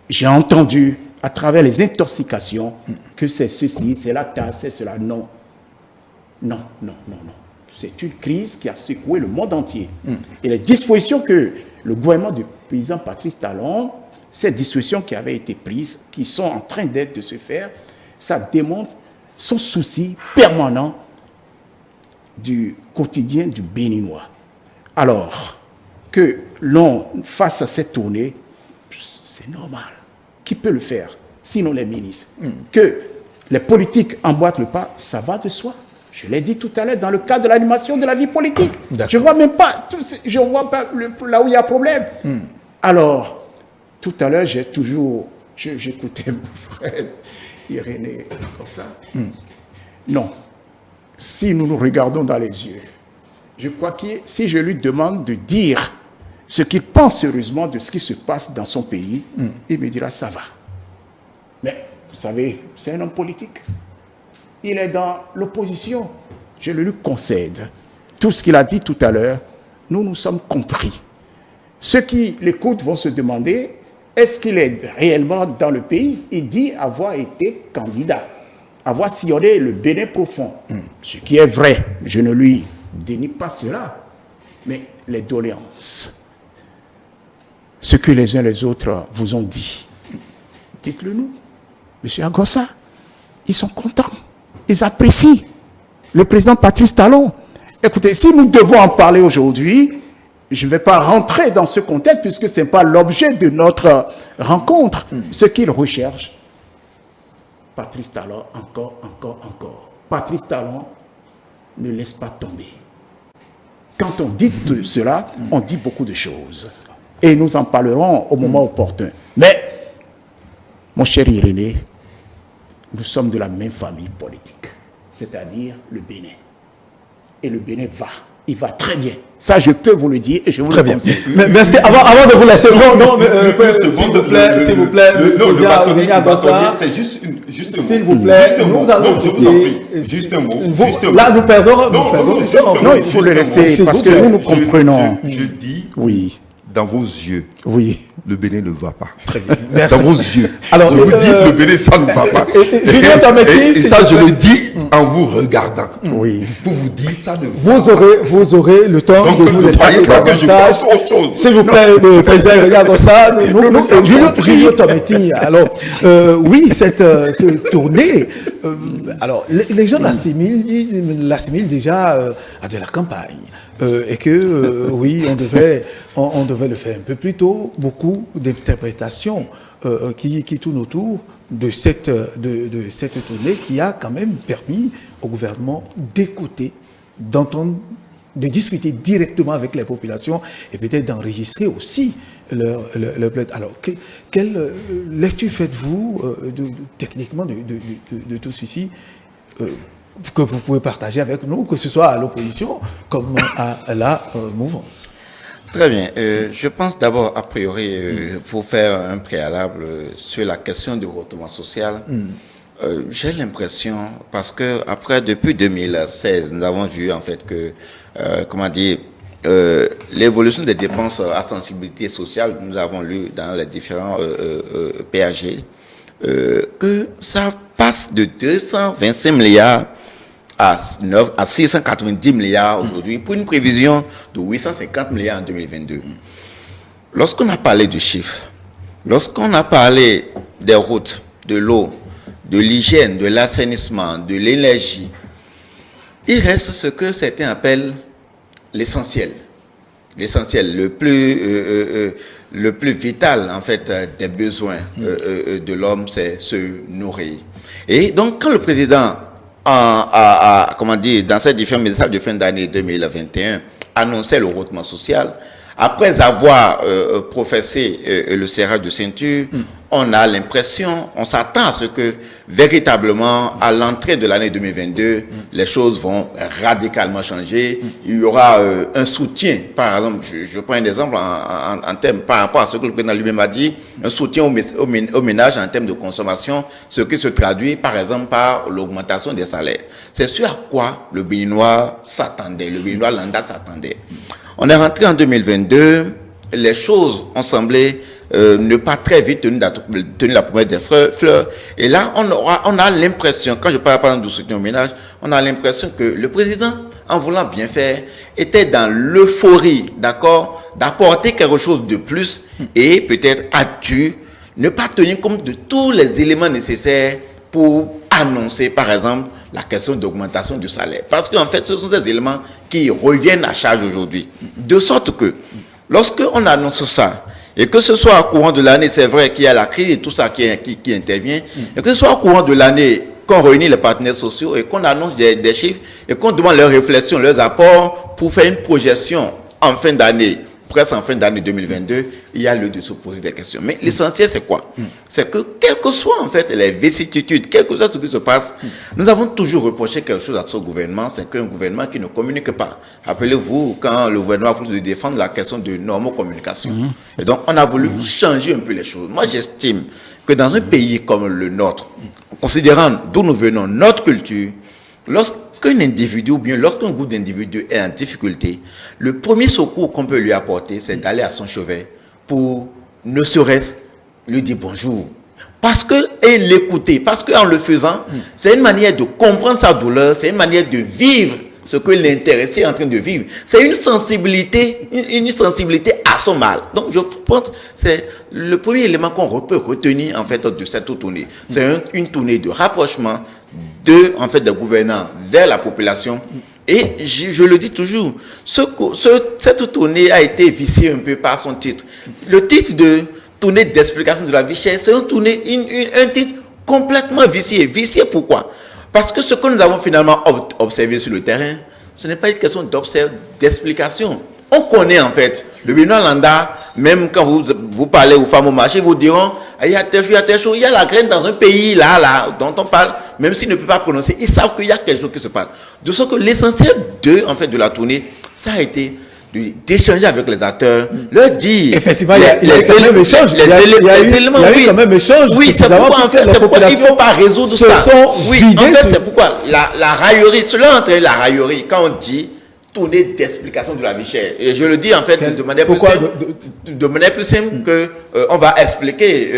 J'ai entendu à travers les intoxications que c'est ceci, c'est la tasse, c'est cela. Non. Non, non, non, non. C'est une crise qui a secoué le monde entier. Et les dispositions que le gouvernement du président Patrice Talon, ces dispositions qui avaient été prises, qui sont en train de se faire, ça démontre son souci permanent du quotidien du Béninois. Alors, que l'on fasse cette tournée, c'est normal. Qui peut le faire? Sinon les ministres. Que les politiques emboîtent le pas, ça va de soi. Je l'ai dit tout à l'heure dans le cadre de l'animation de la vie politique. Je ne vois même pas, là où il y a problème. Alors, tout à l'heure, j'écoutais mon frère Irénée comme ça. Non. Si nous nous regardons dans les yeux, je crois que si je lui demande de dire ce qu'il pense sérieusement de ce qui se passe dans son pays, il me dira ça va. Mais vous savez, c'est un homme politique. Il est dans l'opposition. Je le lui concède. Tout ce qu'il a dit tout à l'heure, nous sommes compris. Ceux qui l'écoutent vont se demander, est-ce qu'il est réellement dans le pays? Il dit avoir été candidat, avoir sillonné le Bénin profond. Ce qui est vrai, je ne lui dénie pas cela. Mais les doléances, ce que les uns et les autres vous ont dit, dites-le nous. Monsieur Agossa, ils sont contents. Ils apprécient le président Patrice Talon. Écoutez, si nous devons en parler aujourd'hui, je ne vais pas rentrer dans ce contexte puisque ce n'est pas l'objet de notre rencontre. Ce qu'il recherche, Patrice Talon, encore. Patrice Talon ne laisse pas tomber. Quand on dit cela, on dit beaucoup de choses. Et nous en parlerons au moment opportun. Mais, mon cher Irénée, nous sommes de la même famille politique, c'est-à-dire le Bénin. Et le Bénin va. Il va très bien. Ça, je peux vous le dire et je vous le conseille. Merci. Avant de vous laisser, s'il vous plaît, c'est juste s'il vous plaît, nous allons juste un mot. Là, nous perdons. Non, il faut le laisser parce que nous comprenons. Je dis, oui, dans vos yeux, oui, le Bénin ne va pas. Très bien. Merci. Dans vos yeux. Alors, je vous dis, le Bénin, ça ne va pas. Et ça, je le dis en vous regardant. Oui. Pour vous dire, ça ne va pas. Vous aurez le temps de vous laisser davantage. S'il vous plaît, le président regarde ça. Julio Tometti. Alors, oui, cette tournée, alors, les gens l'assimilent déjà à de la campagne. Et que, oui, on devait le faire un peu plus tôt. Beaucoup d'interprétations qui tournent autour de cette tournée qui a quand même permis au gouvernement d'écouter, d'entendre, de discuter directement avec les populations et peut-être d'enregistrer aussi leur plainte. Alors, quelle lecture faites-vous techniquement de tout ceci que vous pouvez partager avec nous, que ce soit à l'opposition comme à la mouvance? Très bien. Je pense d'abord, a priori, pour faire un préalable sur la question du retournement social, j'ai l'impression, parce que après, depuis 2016, nous avons vu en fait que, l'évolution des dépenses à sensibilité sociale, nous avons lu dans les différents PAG, que ça passe de 225 milliards à 690 milliards aujourd'hui, pour une prévision de 850 milliards en 2022. Lorsqu'on a parlé de chiffres, lorsqu'on a parlé des routes, de l'eau, de l'hygiène, de l'assainissement, de l'énergie, il reste ce que certains appellent l'essentiel. L'essentiel, le plus vital, en fait, des besoins de l'homme, c'est se nourrir. Et donc, quand le président dans ces différents messages de fin d'année 2021, annonçait le retournement social, après avoir professé le serrage de ceinture, on a l'impression, on s'attend à ce que véritablement, à l'entrée de l'année 2022, les choses vont radicalement changer. Il y aura un soutien, par exemple, je prends un exemple en termes, par rapport à ce que le président lui-même a dit, un soutien aux ménages en termes de consommation, ce qui se traduit, par exemple, par l'augmentation des salaires. C'est ce à quoi le Béninois s'attendait, le Béninois lambda s'attendait. On est rentré en 2022, les choses ont semblé ne pas très vite tenir la promesse des fleurs. Et là, on a l'impression, quand je parle par exemple de soutien au ménage, on a l'impression que le président, en voulant bien faire, était dans l'euphorie, d'accord, d'apporter quelque chose de plus et peut-être a dû ne pas tenir compte de tous les éléments nécessaires pour annoncer, par exemple, la question d'augmentation du salaire. Parce qu'en fait, ce sont des éléments qui reviennent à charge aujourd'hui. De sorte que, lorsqu'on annonce ça, et que ce soit au courant de l'année, c'est vrai qu'il y a la crise et tout ça qui intervient, et que ce soit au courant de l'année qu'on réunit les partenaires sociaux et qu'on annonce des chiffres et qu'on demande leurs réflexions, leurs apports pour faire une projection en fin d'année, presque en fin d'année 2022, il y a lieu de se poser des questions. Mais l'essentiel, c'est quoi? C'est que, quelles que soient en fait les vicissitudes, quel que soit ce qui se passe, nous avons toujours reproché quelque chose à ce gouvernement, c'est qu'un gouvernement qui ne communique pas. Rappelez-vous, quand le gouvernement a voulu défendre la question de normocommunication. Et donc, on a voulu changer un peu les choses. Moi, j'estime que dans un pays comme le nôtre, considérant d'où nous venons, notre culture, lorsqu'un individu ou bien lorsqu'un groupe d'individus est en difficulté, le premier secours qu'on peut lui apporter, c'est d'aller à son chevet pour ne serait-ce lui dire bonjour. Et l'écouter. Parce qu'en le faisant, c'est une manière de comprendre sa douleur, c'est une manière de vivre ce que l'intéressé est en train de vivre. C'est une sensibilité à son mal. Donc, je pense que c'est le premier élément qu'on peut retenir, en fait, de cette tournée. C'est une tournée de rapprochement des gouvernants vers la population. Et je le dis toujours, cette tournée a été viciée un peu par son titre. Le titre de tournée d'explication de la vie chère, c'est un titre complètement vicié. Vicié pourquoi? Parce que ce que nous avons finalement observé sur le terrain, ce n'est pas une question d'explication. On connaît en fait, le Béninois lambda, même quand vous parlez aux femmes au marché, ils vous diront, il y a telle chose, il y a la graine dans un pays là, dont on parle, même s'ils ne peuvent pas prononcer, ils savent qu'il y a quelque chose qui se passe. De sorte que l'essentiel de la tournée, ça a été d'échanger avec les acteurs, leur dire... Effectivement, il y a eu quand même échange. Il y a eu quand même échange. Oui, c'est pourquoi il ne faut pas résoudre ça. Oui, en fait, c'est pourquoi la raillerie, cela entraîne la raillerie, quand on dit tournée d'explication de la vie chère. Et je le dis en fait de manière plus simple que on va expliquer,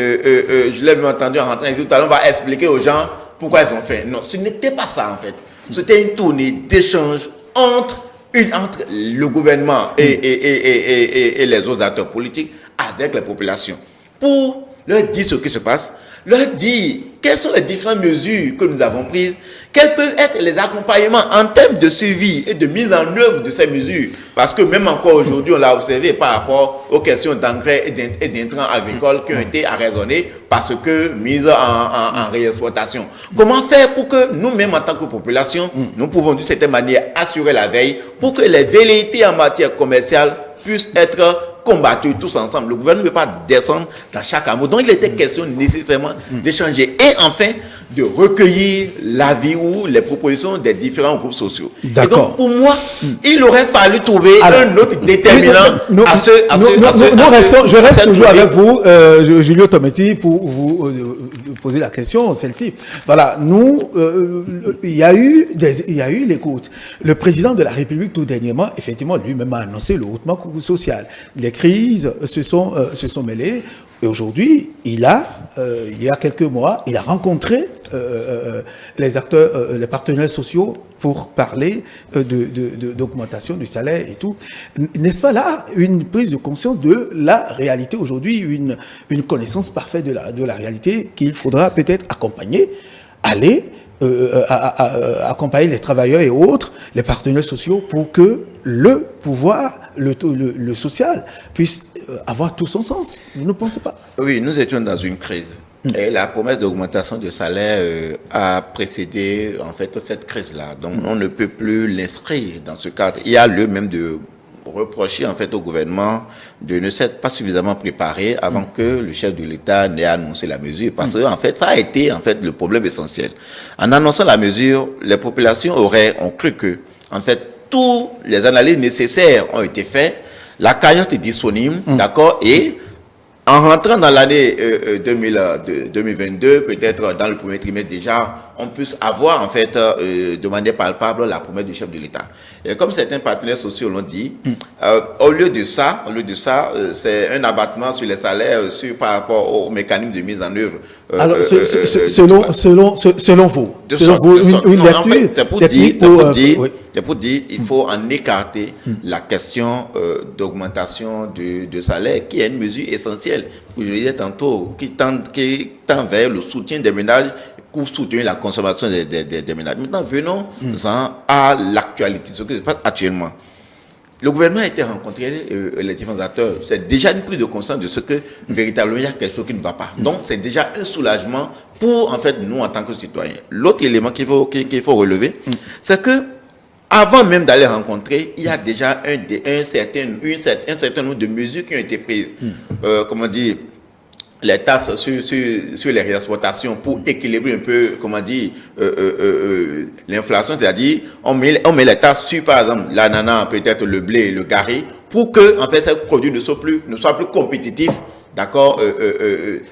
je l'ai même entendu en rentrant tout à l'heure, on va expliquer aux gens pourquoi ils ont fait. Non, ce n'était pas ça en fait. C'était une tournée d'échange entre le gouvernement et les autres acteurs politiques avec les populations pour leur dire ce qui se passe, leur dire quelles sont les différentes mesures que nous avons prises, quels peuvent être les accompagnements en termes de suivi et de mise en œuvre de ces mesures. Parce que même encore aujourd'hui, on l'a observé par rapport aux questions d'engrais et d'intrants agricoles qui ont été arraisonnés parce que mises en réexploitation. Comment faire pour que nous-mêmes, en tant que population, nous pouvons d'une certaine manière assurer la veille pour que les velléités en matière commerciale puissent être combattus tous ensemble. Le gouvernement ne peut pas descendre dans chaque hameau. Donc, il était question nécessairement d'échanger. Et enfin, de recueillir l'avis ou les propositions des différents groupes sociaux. D'accord. Et donc, pour moi, il aurait fallu trouver un autre déterminant je reste toujours avec vous, Julio Tometti, pour vous poser la question, celle-ci. Voilà, nous, il y a eu l'écoute. Le président de la République, tout dernièrement, effectivement, lui-même a annoncé le hautement social. Les crises se sont mêlées. Et aujourd'hui, il y a quelques mois, il a rencontré les acteurs, les partenaires sociaux pour parler d'augmentation du salaire et tout. N'est-ce pas là une prise de conscience de la réalité aujourd'hui, une connaissance parfaite de la réalité qu'il faudra peut-être accompagner, accompagner les travailleurs et autres, les partenaires sociaux, pour que le pouvoir, le social, puisse avoir tout son sens. Vous ne pensez pas? Oui, nous étions dans une crise. Et la promesse d'augmentation du salaire a précédé en fait cette crise-là. Donc on ne peut plus l'inscrire dans ce cadre. Il y a lieu même de reprocher en fait au gouvernement de ne s'être pas suffisamment préparé avant que le chef de l'État n'ait annoncé la mesure, parce que en fait ça a été en fait le problème essentiel. En annonçant la mesure, les populations ont cru que en fait toutes les analyses nécessaires ont été faites, la cagnotte est disponible, d'accord, et en rentrant dans l'année 2022, peut-être dans le premier trimestre déjà, on puisse avoir en fait de manière palpable la promesse du chef de l'État. Et comme certains partenaires sociaux l'ont dit, au lieu de ça, c'est un abattement sur les salaires par rapport au mécanisme de mise en œuvre. Alors, selon vous, une lecture technique c'est pour dire il faut en écarter la question d'augmentation de salaire, qui est une mesure essentielle, que je disais tantôt, qui tend vers le soutien des ménages pour soutenir la consommation des ménages. Maintenant, venons-en à l'actualité, ce qui se passe actuellement. Le gouvernement a été rencontré, les différents acteurs. C'est déjà une prise de conscience de ce que véritablement il y a quelque chose qui ne va pas. Donc, c'est déjà un soulagement pour, en fait, nous en tant que citoyens. L'autre élément qu'il faut relever, c'est que avant même d'aller rencontrer, il y a déjà un certain nombre de mesures qui ont été prises. Comment dire, les taxes sur les réexportations pour équilibrer un peu, comment dire, l'inflation, c'est-à-dire on met les taxes sur, par exemple, l'ananas, peut-être le blé, le garri, pour que, en fait, ces produits ne soient plus compétitifs, d'accord,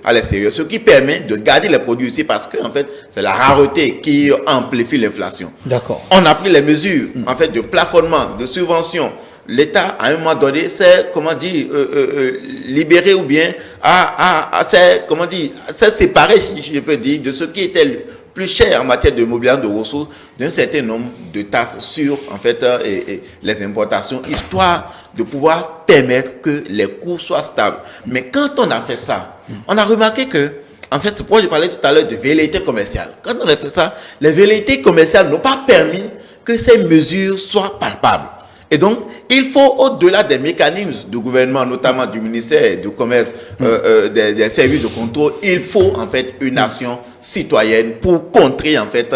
à l'extérieur. Ce qui permet de garder les produits ici, parce que, en fait, c'est la rareté qui amplifie l'inflation. D'accord. On a pris les mesures, en fait, de plafonnement, de subvention. L'État, à un moment donné, s'est, comment dire, libéré ou bien s'est séparé, si je peux dire, de ce qui était le plus cher en matière de mobilisation de ressources, d'un certain nombre de taxes sur, en fait, les importations, histoire de pouvoir permettre que les coûts soient stables. Mais quand on a fait ça, on a remarqué que, en fait, pourquoi je parlais tout à l'heure de velléité commerciale. Quand on a fait ça, les velléités commerciales n'ont pas permis que ces mesures soient palpables. Et donc, il faut, au-delà des mécanismes du gouvernement, notamment du ministère du Commerce, des services de contrôle, il faut en fait une action citoyenne pour contrer en fait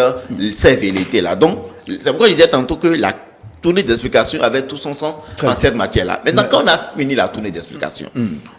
ces velléités-là. Donc, c'est pourquoi je disais tantôt que la tournée d'explication avait tout son sens en cette matière-là. Maintenant, quand on a fini la tournée d'explication,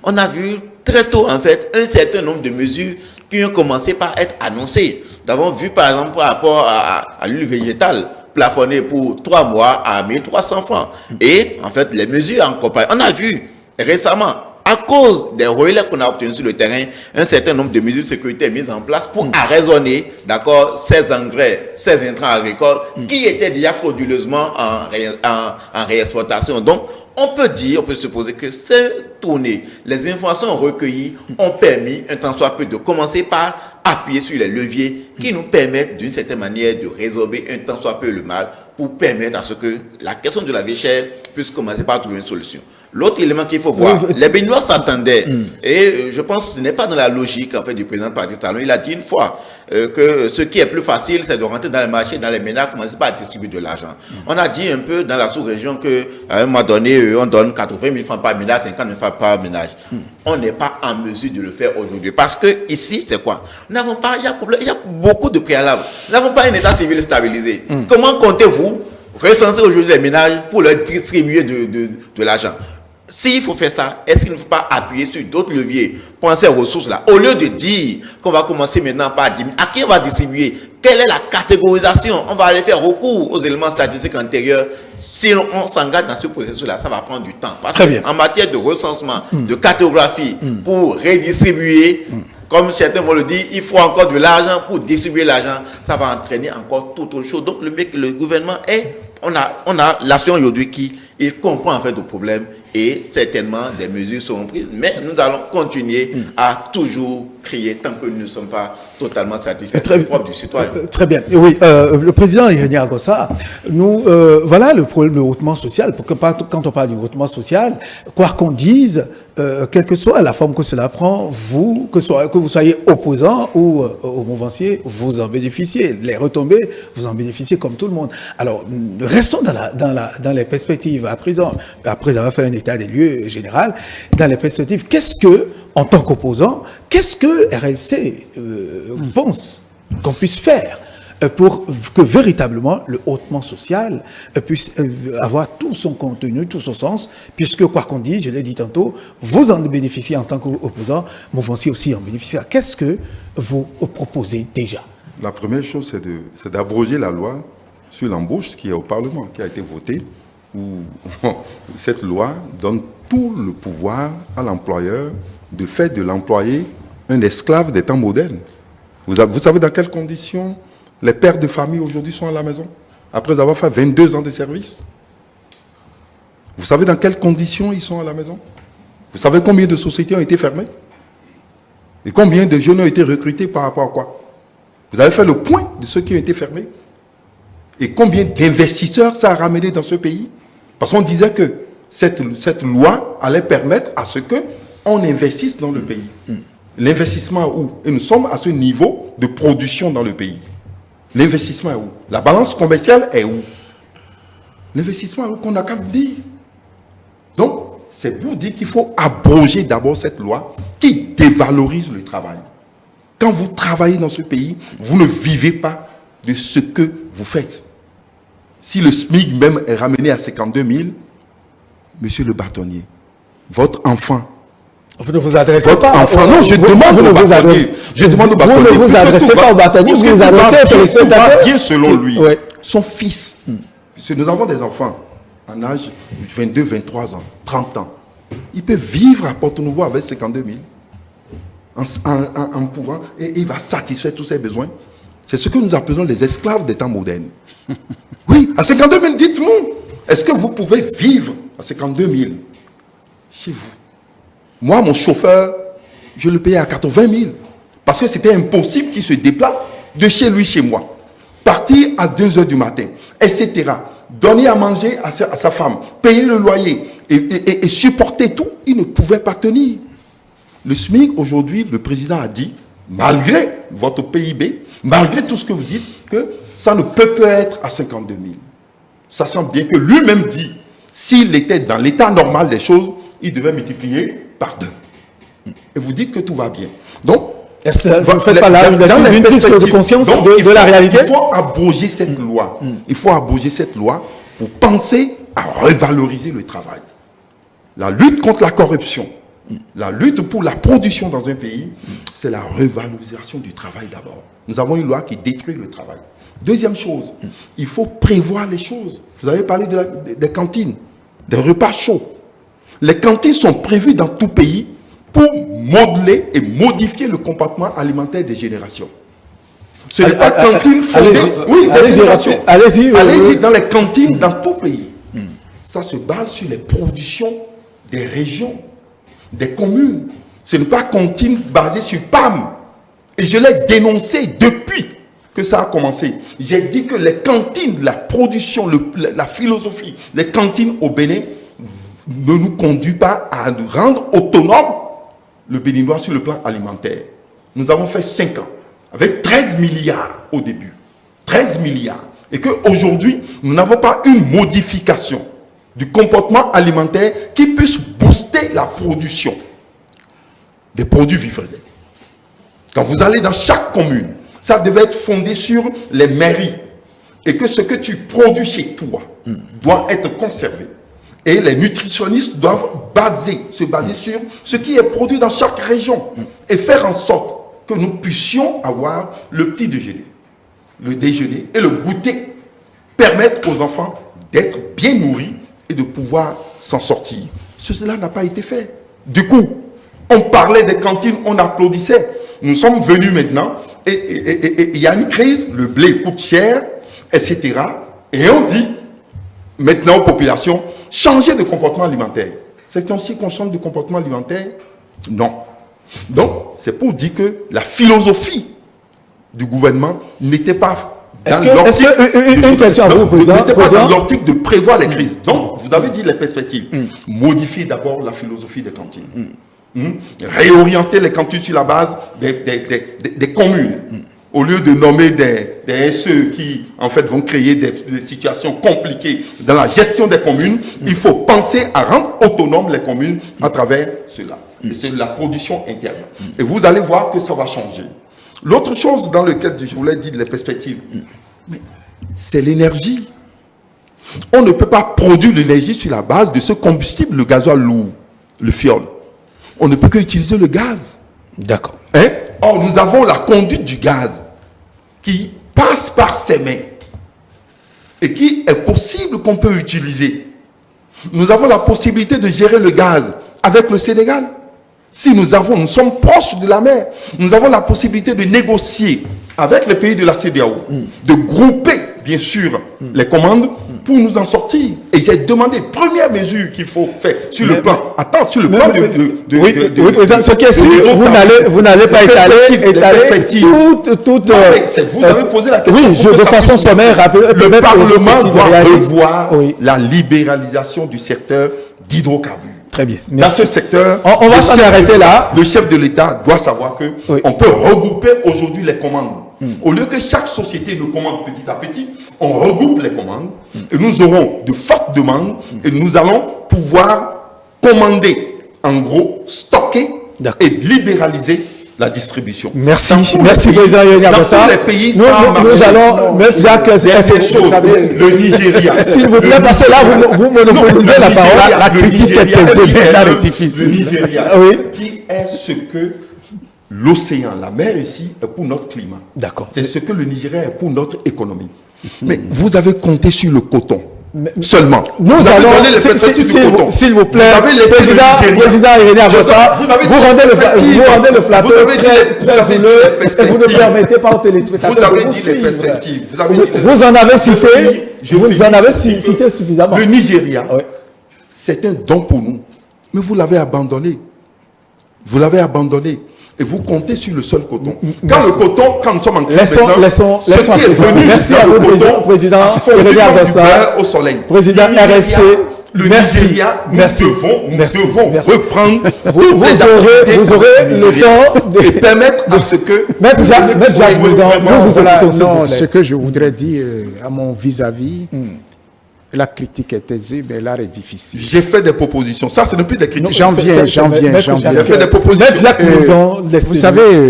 on a vu très tôt en fait un certain nombre de mesures qui ont commencé par être annoncées. Nous avons vu par exemple par rapport à l'huile végétale, plafonné pour 3 mois à 1300 francs. Et en fait, les mesures en compagnie, on a vu récemment, à cause des relais qu'on a obtenus sur le terrain, un certain nombre de mesures de sécurité mises en place pour arraisonner, d'accord, ces engrais, ces intrants agricoles qui étaient déjà frauduleusement en réexportation. Donc, on peut supposer que ces tournées, les informations recueillies ont permis, un tant soit peu, de commencer par appuyer sur les leviers qui nous permettent d'une certaine manière de résorber un tant soit peu le mal pour permettre à ce que la question de la vie chère puisse commencer par trouver une solution. L'autre élément qu'il faut voir, les Béninois s'attendaient, et je pense que ce n'est pas dans la logique en fait du président Patrice Talon. Il a dit une fois que ce qui est plus facile, c'est de rentrer dans les marchés, dans les ménages, commencer par distribuer de l'argent. On a dit un peu dans la sous-région qu'à un moment donné, on donne 80 000 francs par ménage, 50 000 francs par ménage. On n'est pas en mesure de le faire aujourd'hui. Parce que ici, c'est quoi? Nous n'avons pas, il y a beaucoup de préalables. Nous n'avons pas un état civil stabilisé. Comment comptez-vous recenser aujourd'hui les ménages pour leur distribuer de l'argent? s'il faut faire ça, est-ce qu'il ne faut pas appuyer sur d'autres leviers pour ces ressources-là? Au lieu de dire qu'on va commencer maintenant par diminuer, à qui on va distribuer? Quelle est la catégorisation? On va aller faire recours aux éléments statistiques antérieurs. Si on s'engage dans ce processus-là, ça va prendre du temps. Parce qu'en matière de recensement, de cartographie, pour redistribuer, comme certains vont le dire, il faut encore de l'argent pour distribuer l'argent. Ça va entraîner encore tout autre chose. Donc le gouvernement on a l'action aujourd'hui qui comprend en fait le problème et certainement des mesures seront prises. Mais nous allons continuer à toujours crier tant que nous ne sommes pas totalement satisfaits du propre du citoyen. Très bien. Et oui, le président Irénée Agossa, voilà le problème du hautement social. Quand on parle du hautement social, quoi qu'on dise, quelle que soit la forme que cela prend, que vous soyez opposant ou au mouvancier, vous en bénéficiez. Les retombées, vous en bénéficiez comme tout le monde. Alors, restons dans les perspectives après avoir fait un état des lieux général, dans les perspectives, en tant qu'opposant, qu'est-ce que RLC pense qu'on puisse faire pour que véritablement le hautement social puisse avoir tout son contenu, tout son sens, puisque quoi qu'on dise, je l'ai dit tantôt, vous en bénéficiez en tant qu'opposant, mouvancier aussi en bénéficiera. Qu'est-ce que vous proposez déjà? La première chose, c'est d'abroger la loi sur l'embauche qui est au Parlement, qui a été votée, où cette loi donne tout le pouvoir à l'employeur de faire de l'employé un esclave des temps modernes. Vous savez dans quelles conditions les pères de famille aujourd'hui sont à la maison, après avoir fait 22 ans de service? Vous savez dans quelles conditions ils sont à la maison? Vous savez combien de sociétés ont été fermées? Et combien de jeunes ont été recrutés par rapport à quoi? Vous avez fait le point de ceux qui ont été fermés? Et combien d'investisseurs ça a ramené dans ce pays? Parce qu'on disait que cette loi allait permettre à ce qu'on investisse dans le pays. L'investissement où? Et nous sommes à ce niveau de production dans le pays. L'investissement est où? La balance commerciale est où? L'investissement est où qu'on n'a qu'à dire. Donc, c'est pour dire qu'il faut abroger d'abord cette loi qui dévalorise le travail. Quand vous travaillez dans ce pays, vous ne vivez pas de ce que vous faites. Si le SMIC même est ramené à 52 000, monsieur le bâtonnier, votre enfant... Vous ne vous adressez votre pas enfant, non, je demande au bâtonnier. Je demande au bâtonnier. Vous ne vous adressez pas au bâtonnier, vous vous adressez au téléspectateur. Bien selon lui. Ouais. Son fils. Parce que nous avons des enfants en âge de 22, 23 ans, 30 ans. Il peut vivre à Porto-Nouveau avec 52 000 en pouvant, et il va satisfaire tous ses besoins. C'est ce que nous appelons les esclaves des temps modernes. Oui, à 52 000, dites-moi, est-ce que vous pouvez vivre à 52 000 chez vous? Moi, mon chauffeur, je le payais à 80 000 parce que c'était impossible qu'il se déplace de chez lui, chez moi. Partir à 2 h du matin, etc. Donner à manger à sa femme, payer le loyer et supporter tout, il ne pouvait pas tenir. Le SMIC, aujourd'hui, le président a dit, malgré votre PIB, malgré tout ce que vous dites, que ça ne peut pas être à 52 000. Sachant bien que lui-même dit, s'il était dans l'état normal des choses, il devait multiplier par 2. Et vous dites que tout va bien. Donc, est-ce que vous ne faites pas là une prise de conscience de la réalité? Il faut abroger cette loi. Il faut abroger cette loi pour penser à revaloriser le travail. La lutte contre la corruption, la lutte pour la production dans un pays, c'est la revalorisation du travail d'abord. Nous avons une loi qui détruit le travail. Deuxième chose, il faut prévoir les choses. Vous avez parlé des cantines, des repas chauds. Les cantines sont prévues dans tout pays pour modeler et modifier le comportement alimentaire des générations. Ce n'est pas cantine fondée... Oui, des générations. Allez-y dans les cantines dans tout pays. Ça se base sur les productions des régions, des communes. Ce n'est pas cantine basée sur PAM. Et je l'ai dénoncé depuis que ça a commencé. J'ai dit que les cantines, la production, la philosophie, les cantines au Bénin ne nous conduit pas à nous rendre autonomes le Béninois sur le plan alimentaire. Nous avons fait 5 ans, avec 13 milliards au début. 13 milliards. Et qu'aujourd'hui, nous n'avons pas une modification du comportement alimentaire qui puisse booster la production des produits vivriers. Quand vous allez dans chaque commune, ça devait être fondé sur les mairies. Et que ce que tu produis chez toi doit être conservé. Et les nutritionnistes doivent se baser sur ce qui est produit dans chaque région et faire en sorte que nous puissions avoir le petit déjeuner, le déjeuner et le goûter, permettre aux enfants d'être bien nourris et de pouvoir s'en sortir. Cela n'a pas été fait. Du coup, on parlait des cantines, on applaudissait. Nous sommes venus maintenant et il y a une crise, le blé coûte cher, etc. Et on dit maintenant aux populations, changez de comportement alimentaire. C'est ainsi qu'on change de comportement alimentaire? Non. Donc, c'est pour dire que la philosophie du gouvernement n'était pas dans l'optique de prévoir les crises. Donc, vous avez dit les perspectives. Modifier d'abord la philosophie des cantines. Réorienter les cantines sur la base des communes. Au lieu de nommer des SE qui, en fait, vont créer des situations compliquées dans la gestion des communes, il faut penser à rendre autonomes les communes à travers cela. Et c'est la production interne. Et vous allez voir que ça va changer. L'autre chose dans laquelle je voulais dire les perspectives, c'est l'énergie. On ne peut pas produire l'énergie sur la base de ce combustible, le gasoil lourd, le fioul. On ne peut qu'utiliser le gaz. D'accord. Or, nous avons la conduite du gaz qui passe par ses mains et qui est possible qu'on peut utiliser. Nous avons la possibilité de gérer le gaz avec le Sénégal. Si nous sommes proches de la mer, nous avons la possibilité de négocier avec les pays de la CEDEAO, de grouper, bien sûr, les commandes pour nous en sortir. Et j'ai demandé, première mesure qu'il faut faire sur le plan, sur le plan oui, président, ce qui est sûr, vous n'allez pas étaler toute vous avez posé la question. Oui, de façon sommaire, le Parlement doit revoir la libéralisation du secteur d'hydrocarbures. Très bien. Merci. Dans ce secteur, on va s'en arrêter là. Le chef de l'État doit savoir que on peut regrouper aujourd'hui les commandes. Au lieu que chaque société nous commande petit à petit, on regroupe les commandes et nous aurons de fortes demandes et nous allons pouvoir commander, en gros, stocker et libéraliser la distribution. Merci, merci président Yénia Bossa. Dans tous les pays, nous allons mettre Jacques le Nigeria. S'il vous plaît, parce que là, vous monopolisez la parole. La critique est aisée, la difficile. Le Nigeria, qui est ce que l'océan, la mer ici, est pour notre climat. D'accord. C'est ce que le Nigeria est pour notre économie. Mais vous avez compté sur le coton. Seulement. Nous allons, s'il vous plaît, président Yénia Bossa, vous rendez le plateau très houleux et vous ne permettez pas aux téléspectateurs de vous suivre. Vous en avez cité suffisamment. Le Nigeria, c'est un don pour nous. Mais vous l'avez abandonné. Vous l'avez abandonné. Et vous comptez sur le seul coton. Quand le coton, quand nous sommes en crise, laissons merci à vous, président Yénia Bossa, au soleil. Président RSC. Le Nigeria, nous devons reprendre vous aurez le temps de permettre à ce que Maître Jacques non, ce que je voudrais dire à mon vis-à-vis, la critique est aisée, mais l'art est difficile. J'ai fait des propositions. Ça, ce n'est plus des critiques. J'en viens. J'ai fait des propositions. Vous savez,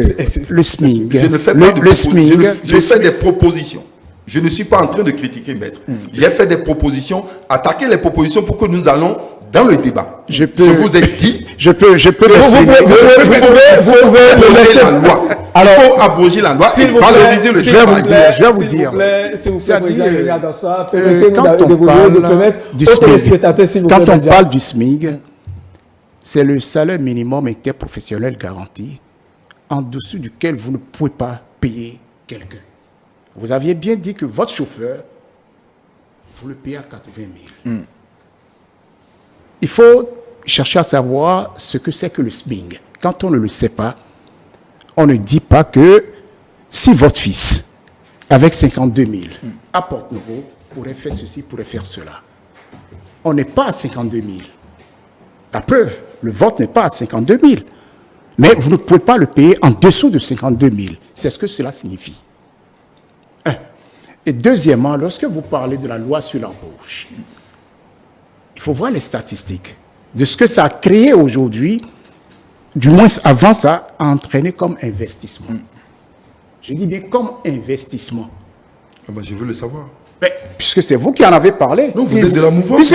le SMIG. Je ne fais pas de propositions. Je fais des propositions. Je ne suis pas en train de critiquer Maître. J'ai fait des propositions. Attaquer les propositions pour que nous allons dans le débat. Je vous ai dit. Je peux m'exprimer. Vous pouvez me laisser la loi. Alors, il faut abroger la loi et valoriser le travail. Je vais vous dire. S'il vous plaît, quand on parle du SMIG, c'est le salaire minimum interprofessionnel garanti, en dessous duquel vous ne pouvez pas payer quelqu'un. Vous aviez bien dit que votre chauffeur, vous le payez à 80 000. Il faut chercher à savoir ce que c'est que le SMIG. Quand on ne le sait pas, on ne dit pas que si votre fils, avec 52 000, à Porte-Nouveau, pourrait faire ceci, pourrait faire cela. On n'est pas à 52 000. La preuve, le vote n'est pas à 52 000. Mais vous ne pouvez pas le payer en dessous de 52 000. C'est ce que cela signifie. Et deuxièmement, lorsque vous parlez de la loi sur l'embauche, il faut voir les statistiques de ce que ça a créé aujourd'hui, du moins avant ça, a entraîné comme investissement. Je dis bien comme investissement. Je veux le savoir. Mais, puisque c'est vous qui en avez parlé. Non, vous êtes de la mouvance.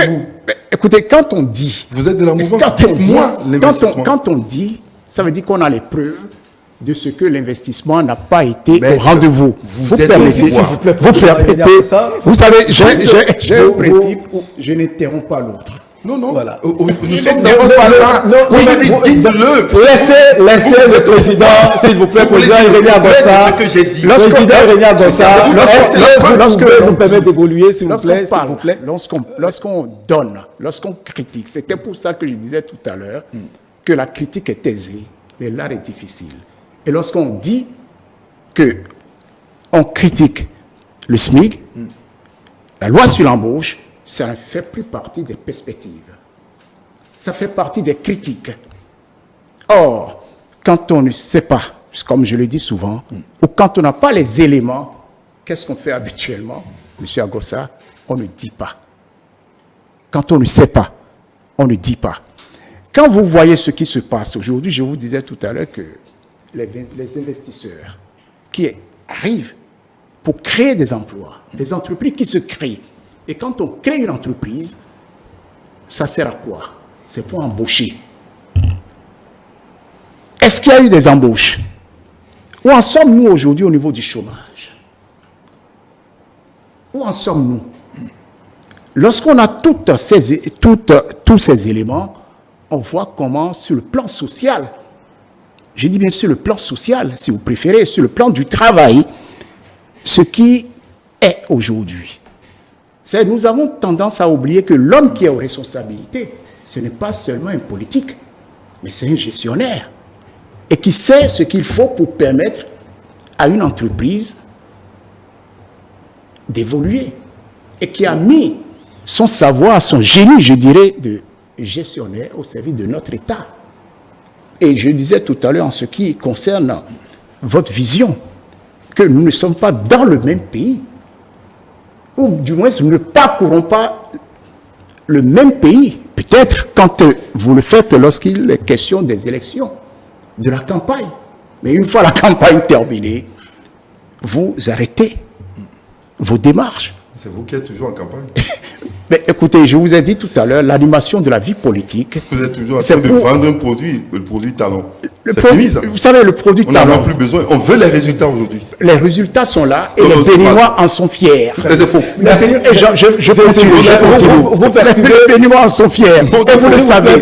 Écoutez, quand on dit... Vous êtes de la mouvance, dites-moi l'investissement. Quand on dit, ça veut dire qu'on a les preuves de ce que l'investissement n'a pas été au rendez-vous. Vous permettez, s'il vous plaît, vous savez, j'ai un principe où je n'interromps pas l'autre. Non. Voilà. Nous sommes dans dites-le. Laissez le président, s'il vous plaît, président Irénée Agossa. Président Irénée Agossa, lorsque nous permet d'évoluer, s'il vous plaît. Lorsqu'on donne, lorsqu'on critique, c'était pour ça que je disais tout à l'heure que la critique est aisée, mais l'art est difficile. Et lorsqu'on dit que on critique le SMIC, la loi sur l'embauche, ça ne fait plus partie des perspectives. Ça fait partie des critiques. Or, quand on ne sait pas, comme je le dis souvent, ou quand on n'a pas les éléments, qu'est-ce qu'on fait habituellement, M. Agossa? On ne dit pas. Quand on ne sait pas, on ne dit pas. Quand vous voyez ce qui se passe aujourd'hui, je vous disais tout à l'heure que les investisseurs qui arrivent pour créer des emplois, des entreprises qui se créent. Et quand on crée une entreprise, ça sert à quoi? C'est pour embaucher. Est-ce qu'il y a eu des embauches? Où en sommes-nous aujourd'hui au niveau du chômage? Où en sommes-nous? Lorsqu'on a tous ces éléments, on voit comment sur le plan social, je dis bien sur le plan social, si vous préférez, sur le plan du travail, ce qui est aujourd'hui. Nous avons tendance à oublier que l'homme qui est aux responsabilités, ce n'est pas seulement un politique, mais c'est un gestionnaire. Et qui sait ce qu'il faut pour permettre à une entreprise d'évoluer. Et qui a mis son savoir, son génie, je dirais, de gestionnaire au service de notre État. Et je disais tout à l'heure en ce qui concerne votre vision, que nous ne sommes pas dans le même pays, ou du moins nous ne parcourons pas le même pays. Peut-être quand vous le faites lorsqu'il est question des élections, de la campagne. Mais une fois la campagne terminée, vous arrêtez vos démarches. C'est vous qui êtes toujours en campagne. Mais écoutez, je vous ai dit tout à l'heure, l'animation de la vie politique... Vous êtes toujours en train de vendre un produit, le produit talon. Vous savez, le produit talon... On n'en a plus besoin. On veut les résultats aujourd'hui. Les résultats sont là et les Béninois en sont fiers. C'est faux. Je continue. Vous perturbez, les Béninois en sont fiers. Et vous le savez.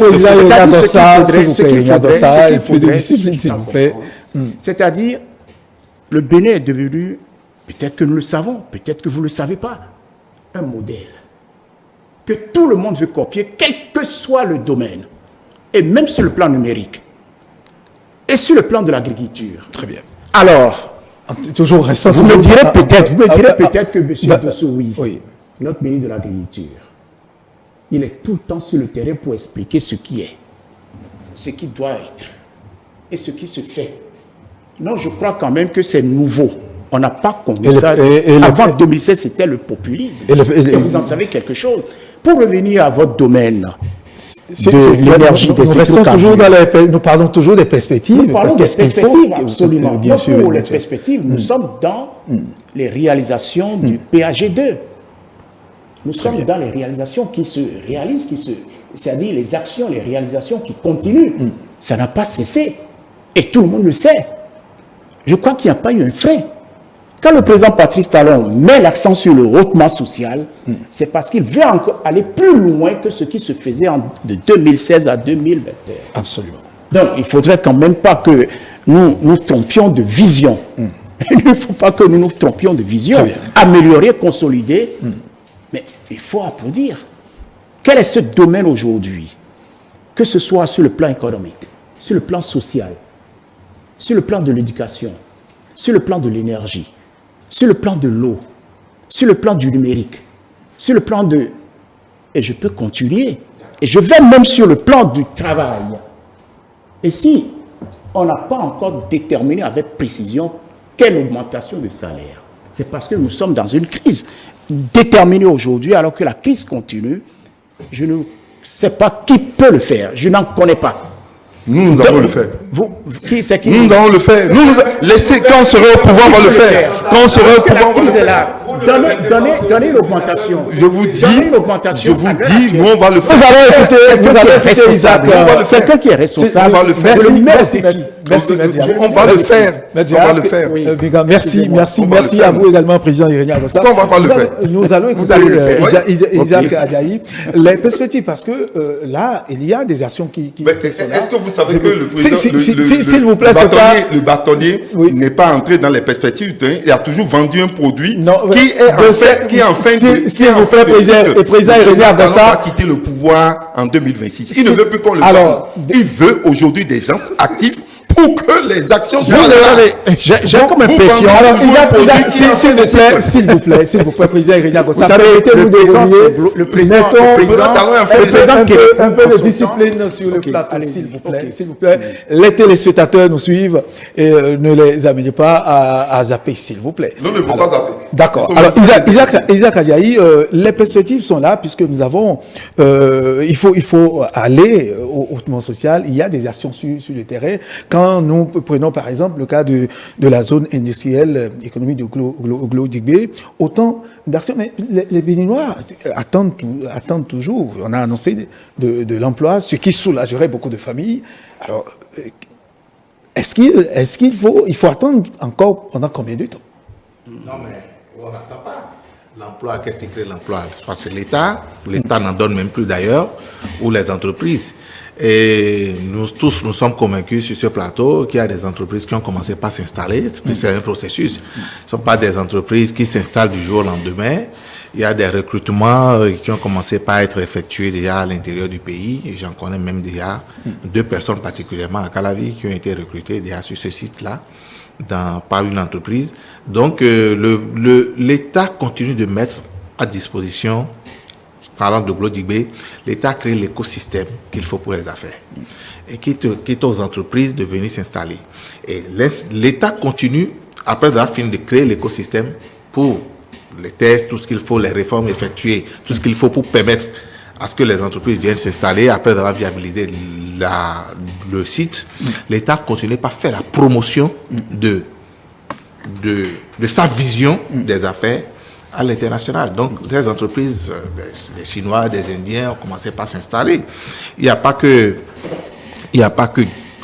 C'est-à-dire, le Bénin est devenu, peut-être que nous le savons, peut-être que vous ne le savez pas, un modèle que tout le monde veut copier, quel que soit le domaine, et même sur le plan numérique, et sur le plan de l'agriculture. Très bien. Alors, toujours restant. Vous me direz peut-être que M. Dossoui, notre ministre de l'Agriculture, il est tout le temps sur le terrain pour expliquer ce qui est, ce qui doit être, et ce qui se fait. Non, je crois quand même que c'est nouveau. On n'a pas connu ça. Avant 2016, c'était le populisme. Et vous en savez quelque chose. Pour revenir à votre domaine de l'énergie, des hydrocarbures. Nous parlons toujours des perspectives. Nous parlons des perspectives, absolument. Bien sûr, pour les perspectives, nous sommes dans les réalisations du PAG2. Nous sommes dans les réalisations qui se réalisent, c'est-à-dire les actions, les réalisations qui continuent. Ça n'a pas cessé. Et tout le monde le sait. Je crois qu'il n'y a pas eu un frein. Quand le président Patrice Talon met l'accent sur le hautement social, c'est parce qu'il veut encore aller plus loin que ce qui se faisait de 2016 à 2021. Absolument. Donc, il ne faudrait quand même pas que nous nous trompions de vision. Il ne faut pas que nous nous trompions de vision. Améliorer, consolider. Mais il faut applaudir. Quel est ce domaine aujourd'hui? Que ce soit sur le plan économique, sur le plan social, sur le plan de l'éducation, sur le plan de l'énergie, sur le plan de l'eau, sur le plan du numérique, sur le plan de... Et je peux continuer. Et je vais même sur le plan du travail. Et si on n'a pas encore déterminé avec précision quelle augmentation de salaire, c'est parce que nous sommes dans une crise déterminée aujourd'hui, alors que la crise continue. Je ne sais pas qui peut le faire. Je n'en connais pas. Nous allons le faire. Qui nous allons le faire. Laissez, quand on sera au pouvoir, on va le faire. Quand on sera au pouvoir, on va le faire. donnez l'augmentation. Je vous dis, nous on va le faire. Vous avez écouté Isaac, quelqu'un qui est responsable. Merci, on va le faire. Merci à vous également, Président Irénée Agossa. On va pas le faire. Nous allons écouter Isaac Adjaï. Les perspectives, parce que là, il y a des actions qui sont là. Est-ce que vous savez que le président, s'il vous plaît, le bâtonnier n'est pas entré dans les perspectives, il a toujours vendu un produit qui est en fin de... S'il vous plaît, Président Irénée Agossa. Il va quitter le pouvoir en 2026. Il ne veut plus qu'on le voit. Il veut aujourd'hui des gens actifs pour que les actions soient là. J'ai comme impression. Alors, s'il vous plaît, Président Irénée Agossa. Vous savez, le président un peu de discipline sur le plateau, s'il vous plaît. Les téléspectateurs nous suivent et ne les amenez pas à zapper, s'il vous plaît. Non, ne faut pas zapper. D'accord. Alors, Isaac Adjaï, les perspectives sont là puisque nous avons, il faut aller au hautement social. Il y a des actions sur le terrain. Quand nous prenons par exemple le cas de la zone industrielle économique de Glo-Digbé, autant d'actions, mais les Béninois attendent toujours. On a annoncé de l'emploi, ce qui soulagerait beaucoup de familles. Alors, est-ce qu'il faut attendre encore pendant combien de temps? Non, mais on n'attend pas. L'emploi, qu'est-ce qui crée l'emploi? C'est parce que l'État n'en donne même plus d'ailleurs, ou les entreprises. Et nous tous, nous sommes convaincus sur ce plateau qu'il y a des entreprises qui ont commencé par s'installer. C'est un processus. Ce ne sont pas des entreprises qui s'installent du jour au lendemain. Il y a des recrutements qui ont commencé par être effectués déjà à l'intérieur du pays. Et j'en connais même déjà 2 personnes particulièrement à Calavi qui ont été recrutées déjà sur ce site-là par une entreprise. Donc l'État continue de mettre à disposition, parlant de Glo-Digbé, l'État crée l'écosystème qu'il faut pour les affaires et quitte aux entreprises de venir s'installer. Et l'État continue, après avoir fini de créer l'écosystème pour les tests, tout ce qu'il faut, les réformes effectuées, tout ce qu'il faut pour permettre à ce que les entreprises viennent s'installer, après avoir viabilisé le site, l'État continue par faire la promotion de sa vision des affaires à l'international. Donc, des entreprises, des Chinois, des Indiens ont commencé par s'installer. Il n'y a pas que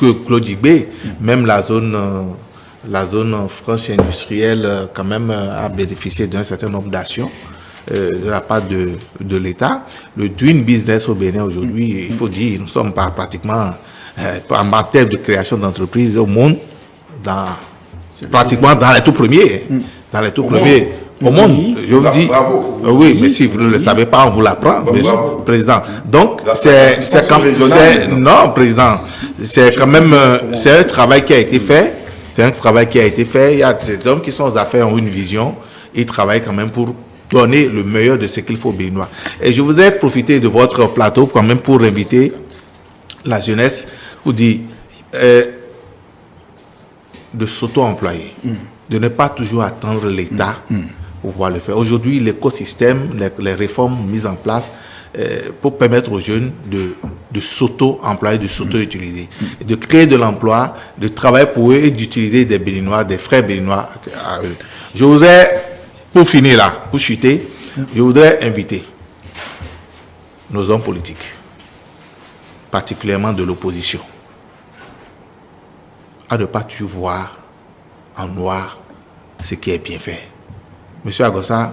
Glo-Digbé, même la zone franche industrielle, quand même, a bénéficié d'un certain nombre d'actions de la part de l'État. Le Doing Business au Bénin aujourd'hui, il faut dire, nous sommes pratiquement en matière de création d'entreprises au monde, pratiquement dans les tout premiers. Dans les tout premiers. Au monde, je vous dis, oui, mais si vous ne le savez pas, on vous l'apprend, Monsieur le Président. Donc, c'est quand même, c'est un travail qui a été fait. C'est un travail qui a été fait. Il y a ces hommes qui sont aux affaires, ont une vision. Ils travaillent quand même pour donner le meilleur de ce qu'il faut aux Béninois. Et je voudrais profiter de votre plateau quand même pour inviter la jeunesse, vous dire, de s'auto-employer, de ne pas toujours attendre l'État pour pouvoir le faire. Aujourd'hui, l'écosystème, les réformes mises en place pour permettre aux jeunes de s'auto-employer, de s'auto-utiliser, de créer de l'emploi, de travailler pour eux et d'utiliser des Béninois, des frères Béninois à eux. Je voudrais, pour finir là, pour chuter, je voudrais inviter nos hommes politiques, particulièrement de l'opposition, à ne pas toujours voir en noir ce qui est bien fait. Monsieur Agossa.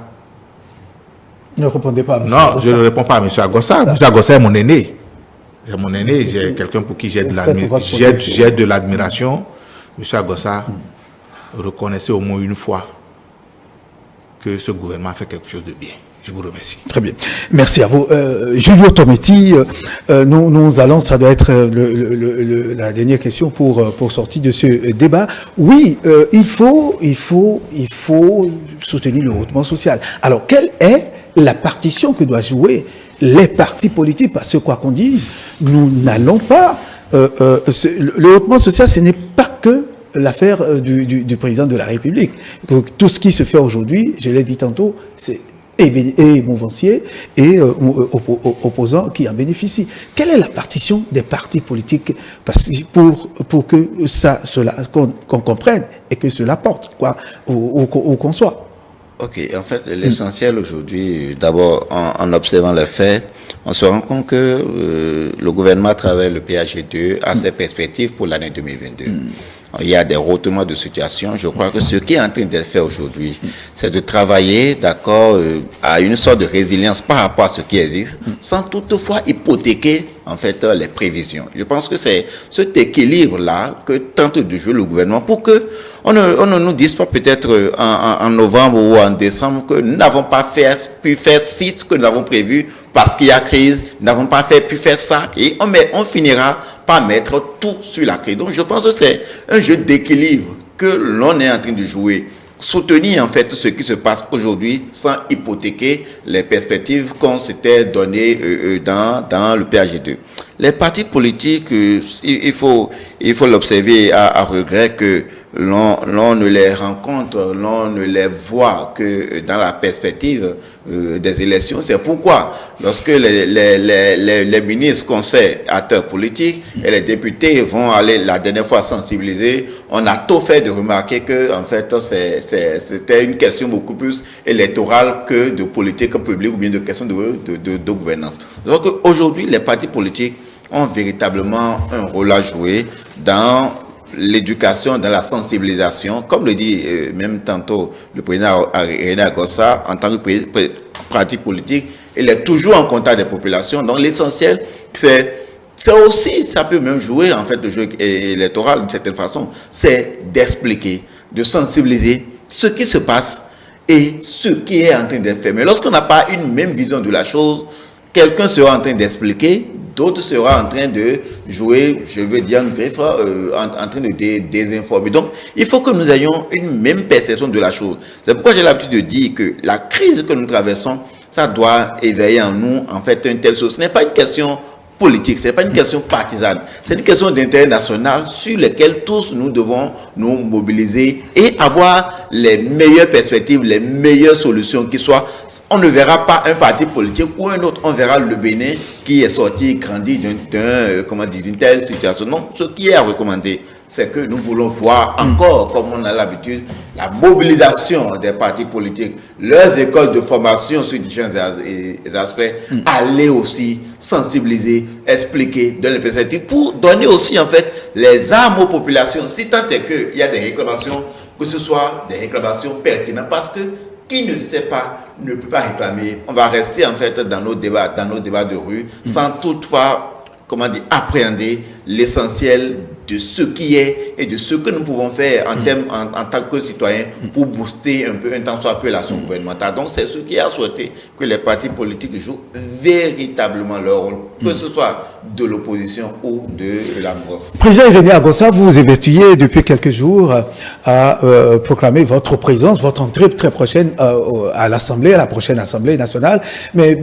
Ne répondez pas à M. Non, Agossa. Je ne réponds pas à M. Agossa. M. Agossa est mon aîné. C'est mon aîné, j'ai quelqu'un pour qui j'ai de l'admiration. M. Agossa, reconnaissez au moins une fois que ce gouvernement fait quelque chose de bien. Je vous remercie. Très bien. Merci à vous. Julio Tometti, nous allons, ça doit être la dernière question pour sortir de ce débat. Oui, il faut soutenir le hautement social. Alors, quelle est la partition que doivent jouer les partis politiques? Parce que, quoi qu'on dise, nous n'allons pas... le hautement social, ce n'est pas que l'affaire du président de la République. Tout ce qui se fait aujourd'hui, je l'ai dit tantôt, c'est et mouvanciers et opposants qui en bénéficient. Quelle est la partition des partis politiques pour que qu'on comprenne et que cela porte, quoi, où qu'on soit? Ok, en fait, l'essentiel aujourd'hui, d'abord, en observant les faits, on se rend compte que le gouvernement, à travers le PAG2, a ses perspectives pour l'année 2022. Il y a des retournements de situation. Je crois que ce qui est en train d'être fait aujourd'hui, c'est de travailler, d'accord, à une sorte de résilience par rapport à ce qui existe, sans toutefois hypothéquer, en fait, les prévisions. Je pense que c'est cet équilibre-là que tente de jouer le gouvernement pour que on ne nous dise pas peut-être en novembre ou en décembre que nous n'avons pas pu faire ce que nous avons prévu parce qu'il y a crise, nous n'avons pas pu faire ça, et on finira par mettre tout sur la crise. Donc je pense que c'est un jeu d'équilibre que l'on est en train de jouer. Soutenir en fait ce qui se passe aujourd'hui sans hypothéquer les perspectives qu'on s'était données dans le PAG2. Les partis politiques, il faut l'observer à regret que l'on ne les rencontre, l'on ne les voit que dans la perspective des élections. C'est pourquoi, lorsque les ministres, conseils, acteurs politiques et les députés vont aller la dernière fois sensibiliser, on a tout fait de remarquer que, en fait, c'était une question beaucoup plus électorale que de politique publique ou bien de question de gouvernance. Donc, aujourd'hui, les partis politiques ont véritablement un rôle à jouer dans l'éducation, dans la sensibilisation, comme le dit même tantôt le président René Agossa, en tant que pratique politique, il est toujours en contact des populations. Donc l'essentiel, c'est aussi, ça peut même jouer en fait le jeu électoral d'une certaine façon, c'est d'expliquer, de sensibiliser ce qui se passe et ce qui est en train d'être fait. Mais lorsqu'on n'a pas une même vision de la chose, quelqu'un sera en train d'expliquer, d'autres seront en train de jouer, je veux dire, une griffe, en train de désinformer. Donc, il faut que nous ayons une même perception de la chose. C'est pourquoi j'ai l'habitude de dire que la crise que nous traversons, ça doit éveiller en nous, en fait, une telle chose. Ce n'est pas une question politique, ce n'est pas une question partisane, c'est une question d'intérêt national sur laquelle tous nous devons nous mobiliser et avoir les meilleures perspectives, les meilleures solutions qui soient. On ne verra pas un parti politique ou un autre, on verra le Bénin qui est sorti, grandi d'une telle situation. Non, ce qui est à recommander, c'est que nous voulons voir encore, comme on a l'habitude, la mobilisation des partis politiques, leurs écoles de formation sur différents aspects, aller aussi sensibiliser, expliquer, donner les perspectives, pour donner aussi en fait les armes aux populations, si tant est qu'il y a des réclamations, que ce soit des réclamations pertinentes, parce que qui ne sait pas ne peut pas réclamer. On va rester en fait dans nos débats de rue, sans toutefois, appréhender l'essentiel de ce qui est et de ce que nous pouvons faire en tant que citoyens pour booster un tant soit peu l'action gouvernementale. Donc c'est ce qui est à souhaiter que les partis politiques jouent véritablement leur rôle, que ce soit de l'opposition ou de la mouvance. Président René Agossa, vous vous évertuez depuis quelques jours à proclamer votre présence, votre entrée très prochaine à l'Assemblée, à la prochaine Assemblée nationale. Mais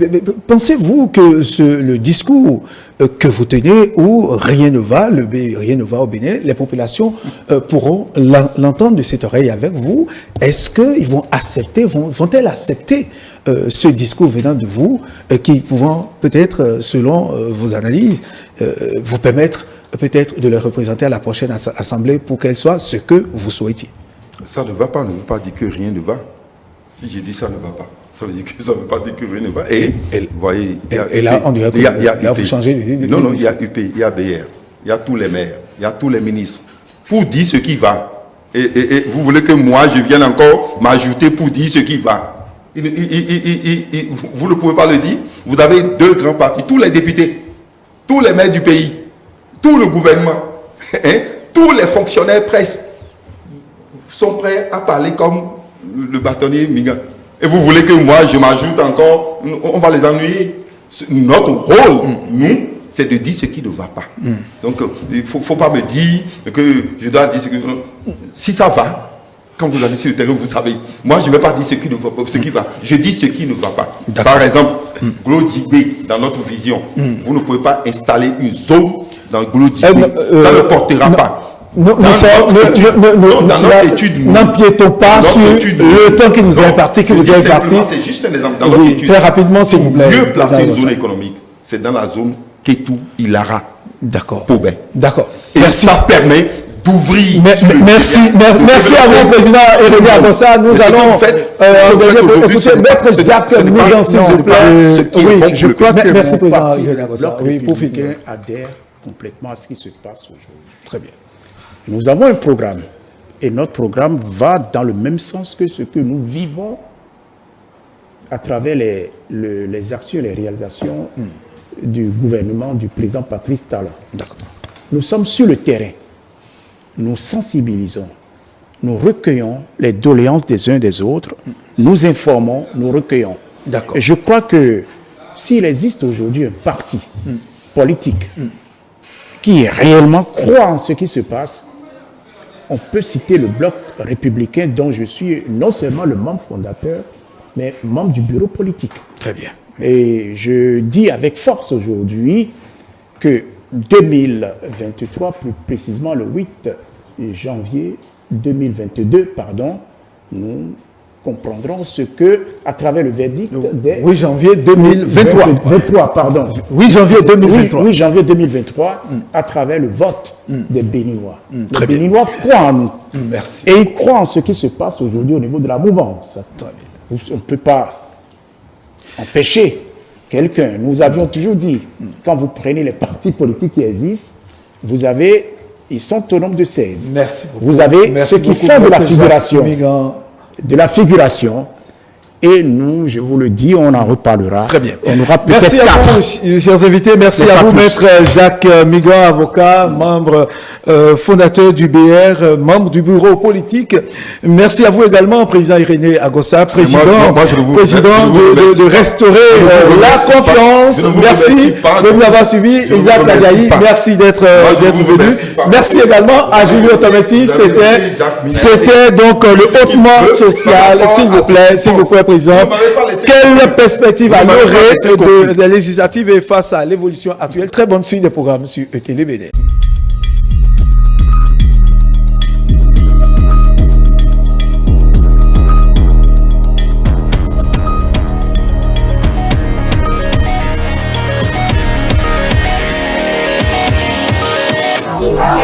pensez-vous que le discours que vous tenez où rien ne va, rien ne va au Bénin, les populations pourront l'entendre de cette oreille avec vous? Est-ce qu'ils vont accepter, vont-elles accepter ce discours venant de vous qui pouvant peut-être, selon vos analyses, vous permettre peut-être de les représenter à la prochaine Assemblée pour qu'elle soit ce que vous souhaitiez? Ça ne va pas, ne veut pas dire que rien ne va. Si j'ai dit ça ne va pas, ça veut dire que ça ne veut pas dire que rien ne va. Et vous voyez, et là, on dirait que vous changez de non, il y a UP, il y a BR, il y a tous les maires, il y a tous les ministres, pour dire ce qui va. Et vous voulez que moi, je vienne encore m'ajouter pour dire ce qui va. Vous ne pouvez pas le dire. Vous avez deux grands partis, tous les députés, tous les maires du pays, tout le gouvernement, tous les fonctionnaires presse sont prêts à parler comme le bâtonnier Miga. Et vous voulez que moi, je m'ajoute encore, on va les ennuyer. Notre rôle, nous, c'est de dire ce qui ne va pas. Donc, il ne faut pas me dire que je dois dire ce que... Si ça va, quand vous allez sur le terrain, vous savez. Moi, je ne vais pas dire ce qui ne va pas, ce qui va. Je dis ce qui ne va pas. Par exemple, Glodjibé, dans notre vision, vous ne pouvez pas installer une zone dans Glodjibé. Ça ne portera pas. N'empiétons pas sur le temps qui nous est imparti, que vous avez imparti. C'est juste un exemple. Dans notre étude, très rapidement, s'il vous plaît. Mieux placer une zone économique, c'est dans la zone Kétou, Ilara, d'accord. Pobé. D'accord. Et ça permet d'ouvrir. Merci à vous, Président René Agossa. Nous allons écouter Maître Jacques Migan, s'il vous plaît. Oui, je crois que merci, Président René Agossa. Oui, pour finir. Adhère complètement à ce qui se passe aujourd'hui. Très bien. Nous avons un programme. Et notre programme va dans le même sens que ce que nous vivons à travers les actions et les réalisations du gouvernement du président Patrice Talon. Nous sommes sur le terrain. Nous sensibilisons. Nous recueillons les doléances des uns des autres. Nous informons, nous recueillons. Et je crois que s'il existe aujourd'hui un parti politique qui réellement croit en ce qui se passe, on peut citer le Bloc républicain dont je suis non seulement le membre fondateur, mais membre du bureau politique. Très bien. Et je dis avec force aujourd'hui que 2023, plus précisément le 8 janvier 2022, nous comprendrons ce que, à travers le verdict des... 8 janvier 2023. 8 janvier 2023. 8 janvier 2023, à travers le vote des Béninois. Les Béninois croient en nous. Merci. Et ils croient en ce qui se passe aujourd'hui au niveau de la mouvance. On ne peut pas empêcher quelqu'un. Nous avions toujours dit, quand vous prenez les partis politiques qui existent, ils sont au nombre de 16. Merci beaucoup. Vous avez ceux qui font de la figuration. Et nous, je vous le dis, on en reparlera. Très bien. On aura peut-être merci 4. à vous, chers invités. Merci à vous, Maître Jacques Migan, avocat, membre fondateur du BR, membre du bureau politique. Merci à vous également, Président René Agossa, président de restaurer la confiance. Merci de nous avoir suivis. Isaac Ajayi, merci d'être venu. Merci également à Julio Tometti. C'était donc le hautement social. S'il vous plaît, Président. Quelle perspective à l'orée de la législative et face à l'évolution actuelle? Très bonne suite des programmes sur ETV. Wow.